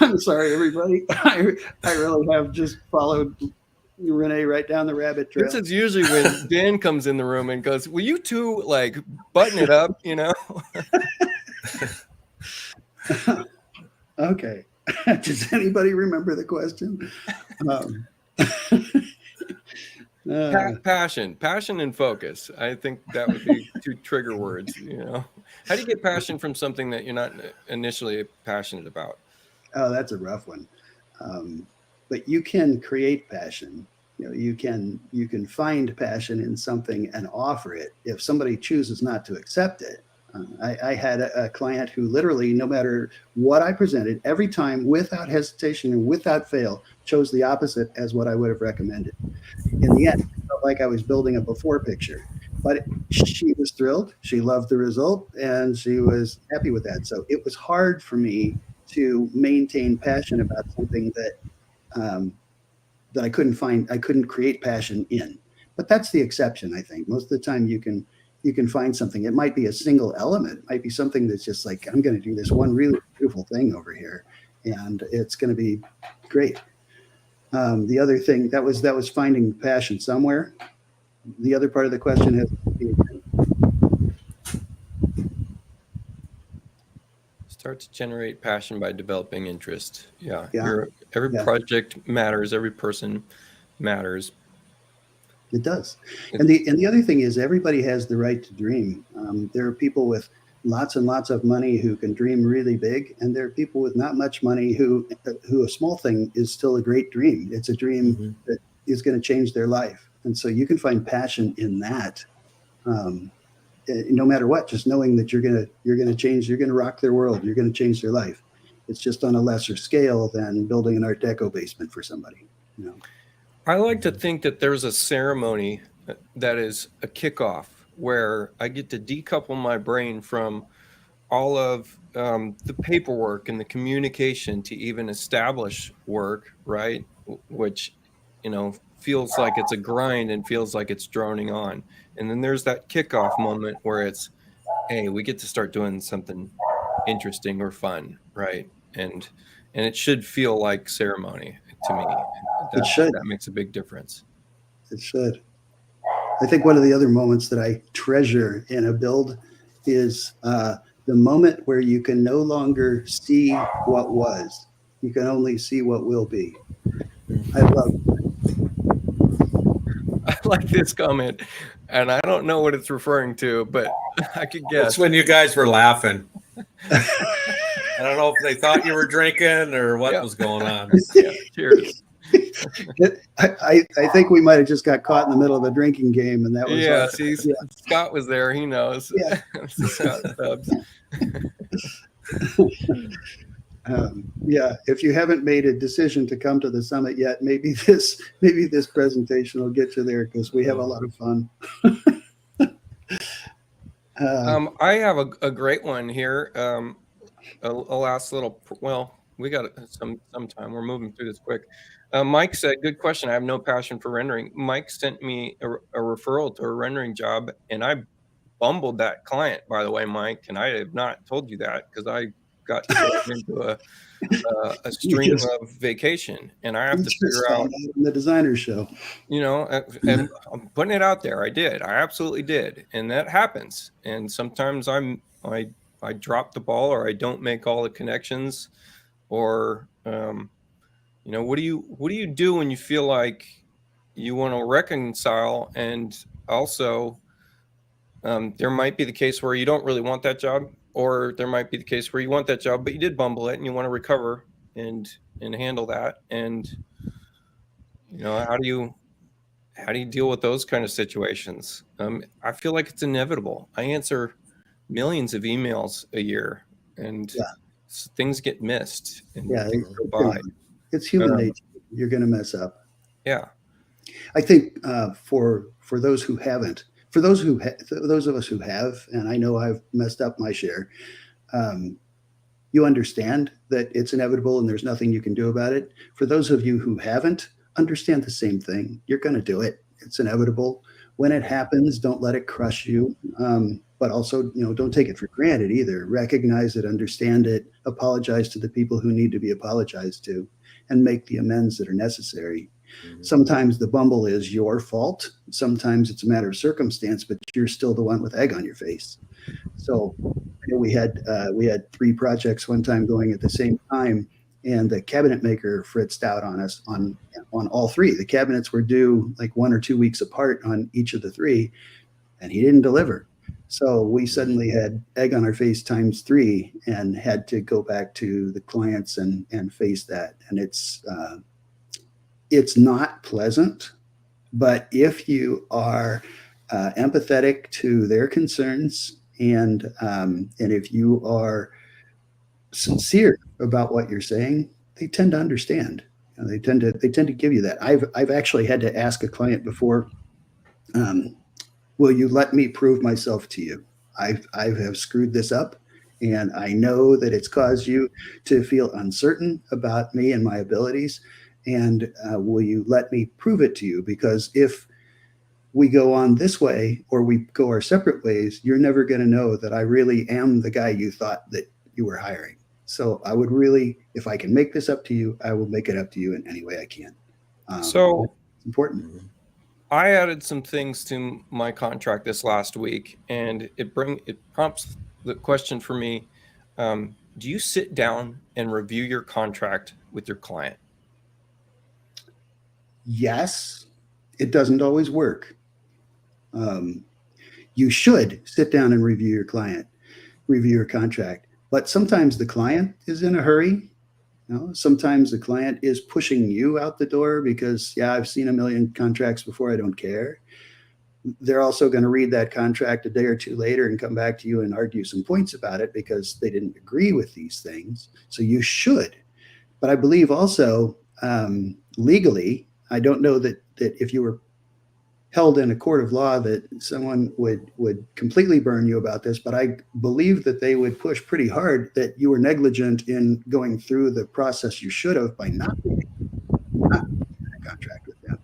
I'm sorry, everybody. I really have just followed Renee right down the rabbit trail. This is usually when Dan comes in the room and goes, will you two button it up, Okay. Does anybody remember the question? Passion and focus. I think that would be two trigger words. How do you get passion from something that you're not initially passionate about? Oh, that's a rough one. But you can create passion. You can find passion in something and offer it. If somebody chooses not to accept it, I had a client who literally, no matter what I presented, every time, without hesitation and without fail, chose the opposite as what I would have recommended. In the end, it felt like I was building a before picture. But she was thrilled. She loved the result, and she was happy with that. So it was hard for me to maintain passion about something that I couldn't create passion in. But that's the exception, I think. Most of the time you can find something. It might be a single element. It might be something that's just like, I'm going to do this one really beautiful thing over here, and it's going to be great. The other thing that was finding passion somewhere. The other part of the question has start to generate passion by developing interest. Yeah. Every Yeah. project matters. Every person matters. It does. And the other thing is everybody has the right to dream. There are people with lots and lots of money who can dream really big, and there are people with not much money who a small thing is still a great dream. It's a dream that is going to change their life, and so you can find passion in that. No matter what, just knowing that you're gonna change, you're gonna rock their world, you're gonna change their life. It's just on a lesser scale than building an Art Deco basement for somebody. I like to think that there's a ceremony that is a kickoff where I get to decouple my brain from all of the paperwork and the communication to even establish work, right? Which, feels like it's a grind and feels like it's droning on. And then there's that kickoff moment where it's, hey, we get to start doing something interesting or fun, right? And it should feel like ceremony to me. It should. That makes a big difference. It should. I think one of the other moments that I treasure in a build is the moment where you can no longer see what was. You can only see what will be. I love it. I like this comment, and I don't know what it's referring to, but I could guess. It's when you guys were laughing. I don't know if they thought you were drinking or what was going on. Yeah, cheers. I think we might have just got caught in the middle of a drinking game, and that was see, Scott was there. He knows. Yeah. Scott Stubbs. If you haven't made a decision to come to the summit yet, maybe this presentation will get you there, because we have a lot of fun. I have a great one here. A last little. Well, we got some time. We're moving through this quick. Mike said, "Good question. I have no passion for rendering." Mike sent me a referral to a rendering job, and I bumbled that client. By the way, Mike, and I have not told you that because I got into a stream of vacation, and I have to figure out in the designer show. And I'm putting it out there. I did. I absolutely did, and that happens. And sometimes I drop the ball, or I don't make all the connections, or what do you do when you feel like you want to reconcile, and also there might be the case where you don't really want that job. Or there might be the case where you want that job, but you did bumble it and you want to recover and handle that. And, how do you deal with those kind of situations? I feel like it's inevitable. I answer millions of emails a year, and things get missed. And things go by. It's human nature. You're going to mess up. Yeah. I think for those who haven't, for those of us who have, and I know I've messed up my share, you understand that it's inevitable and there's nothing you can do about it. For those of you who haven't, understand the same thing. You're going to do it. It's inevitable. When it happens, don't let it crush you. But also, don't take it for granted either. Recognize it, understand it, apologize to the people who need to be apologized to, and make the amends that are necessary. Mm-hmm. Sometimes the bumble is your fault. Sometimes it's a matter of circumstance, but you're still the one with egg on your face. So we had 3 projects one time going at the same time, and the cabinet maker fritzed out on us on all 3. The cabinets were due like 1 or 2 weeks apart on each of the 3, and he didn't deliver. So we suddenly had egg on our face times 3 and had to go back to the clients and face that. And it's not pleasant, but if you are empathetic to their concerns and if you are sincere about what you're saying, they tend to understand. They tend to give you that. I've actually had to ask a client before, will you let me prove myself to you? I have screwed this up, and I know that it's caused you to feel uncertain about me and my abilities. And will you let me prove it to you? Because if we go on this way or we go our separate ways, you're never going to know that I really am the guy you thought that you were hiring. So I would really, if I can make this up to you, I will make it up to you in any way I can. So it's important. I added some things to my contract this last week, and it prompts the question for me. Do you sit down and review your contract with your client? Yes, it doesn't always work. You should sit down and review your client. review your contract. But sometimes the client is in a hurry. Sometimes the client is pushing you out the door because, yeah, I've seen a million contracts before, I don't care. They're also going to read that contract a day or two later and come back to you and argue some points about it because they didn't agree with these things. So you should. But I believe also legally, I don't know that if you were held in a court of law that someone would completely burn you about this, but I believe that they would push pretty hard that you were negligent in going through the process you should have by not in a contract with them.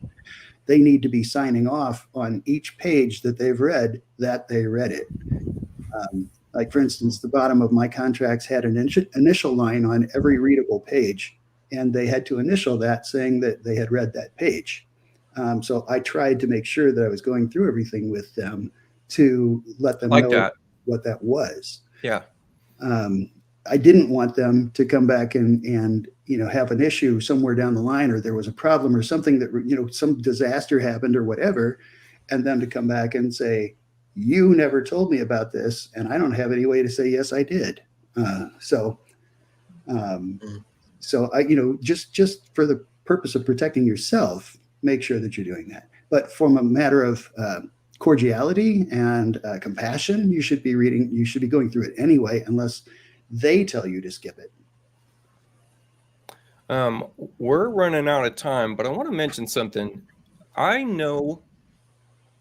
They need to be signing off on each page that they've read that they read it. Like, for instance, the bottom of my contracts had an initial line on every readable page, and they had to initial that saying that they had read that page. So I tried to make sure that I was going through everything with them to let them know what that was. Yeah. I didn't want them to come back and have an issue somewhere down the line, or there was a problem or something that, some disaster happened or whatever, and then to come back and say, you never told me about this, and I don't have any way to say, yes, I did. So I, just for the purpose of protecting yourself, make sure that you're doing that. But from a matter of cordiality and compassion, you should be going through it anyway, unless they tell you to skip it. We're running out of time, but I want to mention something. I know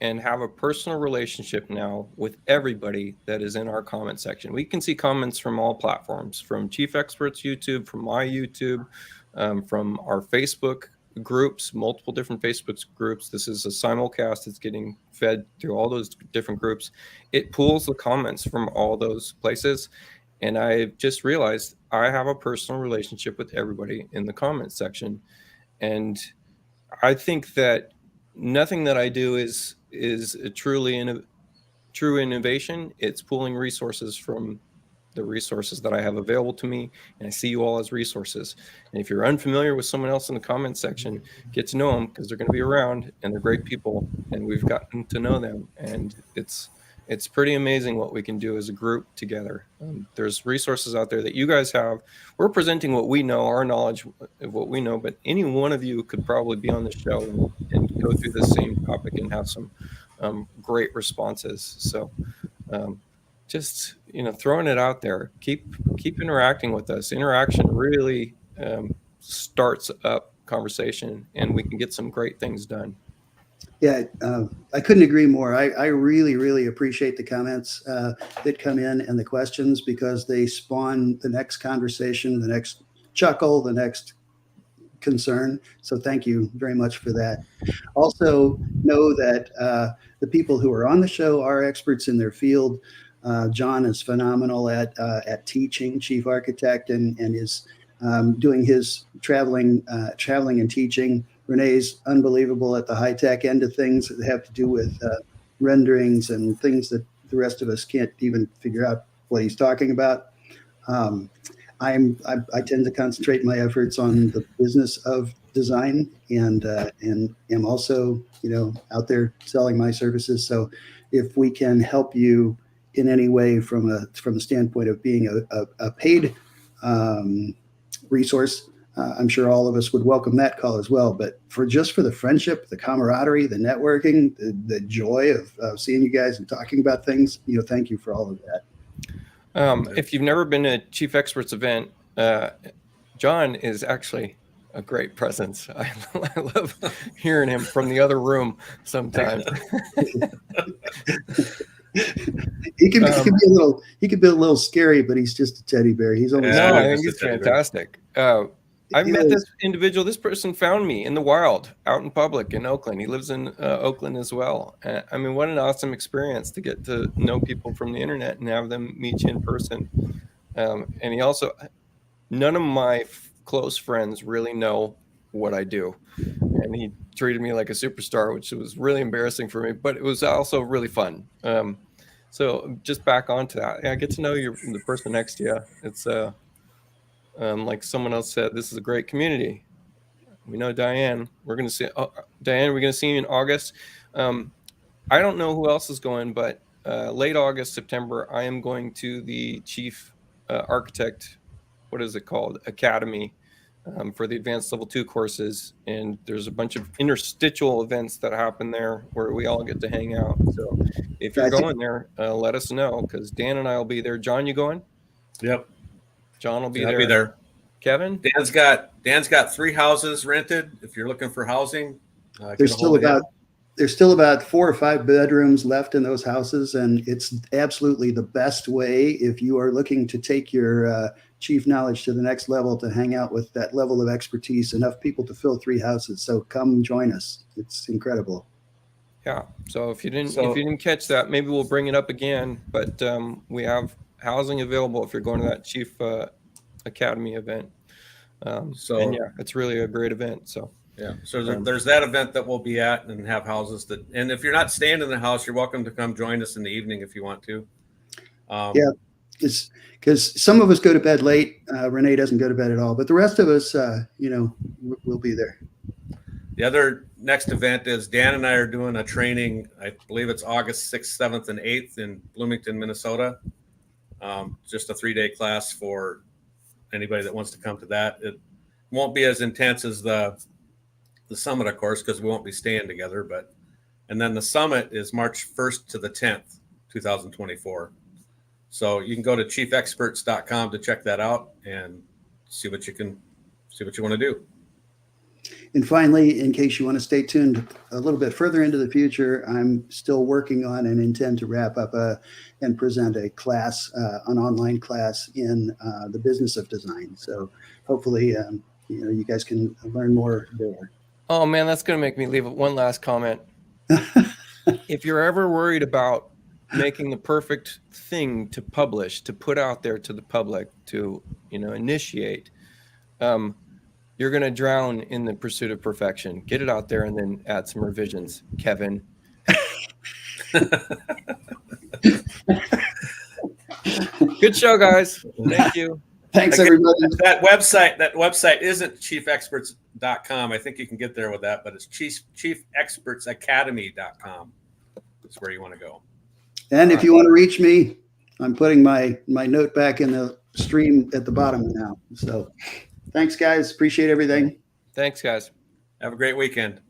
and have a personal relationship now with everybody that is in our comment section. We can see comments from all platforms, from Chief Experts YouTube, from my YouTube, from our Facebook groups, multiple different Facebook groups. This is a simulcast that's getting fed through all those different groups. It pulls the comments from all those places. And I just realized I have a personal relationship with everybody in the comment section. And I think that nothing that I do is a true innovation. It's pulling resources from the resources that I have available to me, and I see you all as resources. And if you're unfamiliar with someone else in the comment section, get to know them, because they're going to be around and they're great people, and we've gotten to know them. And it's pretty amazing what we can do as a group together. There's resources out there that you guys have. We're presenting what we know, our knowledge of what we know, but any one of you could probably be on the show and go through the same topic and have some great responses. So just, throwing it out there, keep interacting with us. Interaction really starts up conversation, and we can get some great things done. Yeah, I couldn't agree more. I really, really appreciate the comments that come in and the questions, because they spawn the next conversation, the next chuckle, the next concern. So thank you very much for that. Also know that the people who are on the show are experts in their field. John is phenomenal at teaching, chief architect, and is doing his traveling and teaching. Renee's unbelievable at the high-tech end of things that have to do with renderings and things that the rest of us can't even figure out what he's talking about. I tend to concentrate my efforts on the business of design, and am also out there selling my services. So if we can help you in any way from the standpoint of being a paid resource, I'm sure all of us would welcome that call as well. But for the friendship, the camaraderie, the networking, the joy of seeing you guys and talking about things, thank you for all of that. If you've never been to a Chief Experts event, John is actually a great presence. I love hearing him from the other room sometimes. He can be a little scary, but he's just a teddy bear. He's always I think he's fantastic. I've met this individual. This person found me in the wild, out in public in Oakland. He lives in Oakland as well. I mean, what an awesome experience to get to know people from the internet and have them meet you in person. And he also, none of my close friends really know what I do. And he treated me like a superstar, which was really embarrassing for me, but it was also really fun. So just back onto that. I get to know the person next to you. It's like someone else said, this is a great community. We know Diane. We're going to see Diane. We're going to see you in August. I don't know who else is going, but late August, September, I am going to the Chief Architect, what is it called, Academy, for the advanced level 2 courses. And there's a bunch of interstitial events that happen there where we all get to hang out. So if you're going there, let us know, because Dan and I will be there. John, you going? Yep. John will be I'll there. be there. Kevin? Dan's got 3 houses rented. If you're looking for housing, There's still about 4 or 5 bedrooms left in those houses, and it's absolutely the best way if you are looking to take your chief knowledge to the next level, to hang out with that level of expertise, enough people to fill 3 houses. So come join us. It's incredible. Yeah. So if you didn't catch that, maybe we'll bring it up again. But we have housing available if you're going to that Chief Academy event. And yeah, it's really a great event. So yeah, so there's that event that we'll be at and have houses that. And if you're not staying in the house, you're welcome to come join us in the evening if you want to. Yeah, it's because some of us go to bed late. Renee doesn't go to bed at all, but the rest of us, we'll be there. The other next event is Dan and I are doing a training. I believe it's August 6th, 7th, and 8th in Bloomington, Minnesota. Just a 3-day class for anybody that wants to come to that. It won't be as intense as the summit, of course, because we won't be staying together. And then the summit is March 1st to the 10th, 2024. So you can go to chiefexperts.com to check that out and see what you want to do. And finally, in case you want to stay tuned a little bit further into the future, I'm still working on and intend to wrap up and present a class, an online class in the business of design. So hopefully, you guys can learn more there. Oh man, that's going to make me leave one last comment. If you're ever worried about making the perfect thing to publish, to put out there to the public, to initiate, you're going to drown in the pursuit of perfection. Get it out there and then add some revisions, Kevin. Good show, guys. Thank you. Thanks, everybody. That website isn't chiefexperts.com. I think you can get there with that, but it's chiefexpertsacademy.com. That's where you want to go. And if you want to reach me, I'm putting my note back in the stream at the bottom now. So thanks, guys. Appreciate everything. Thanks, guys. Have a great weekend.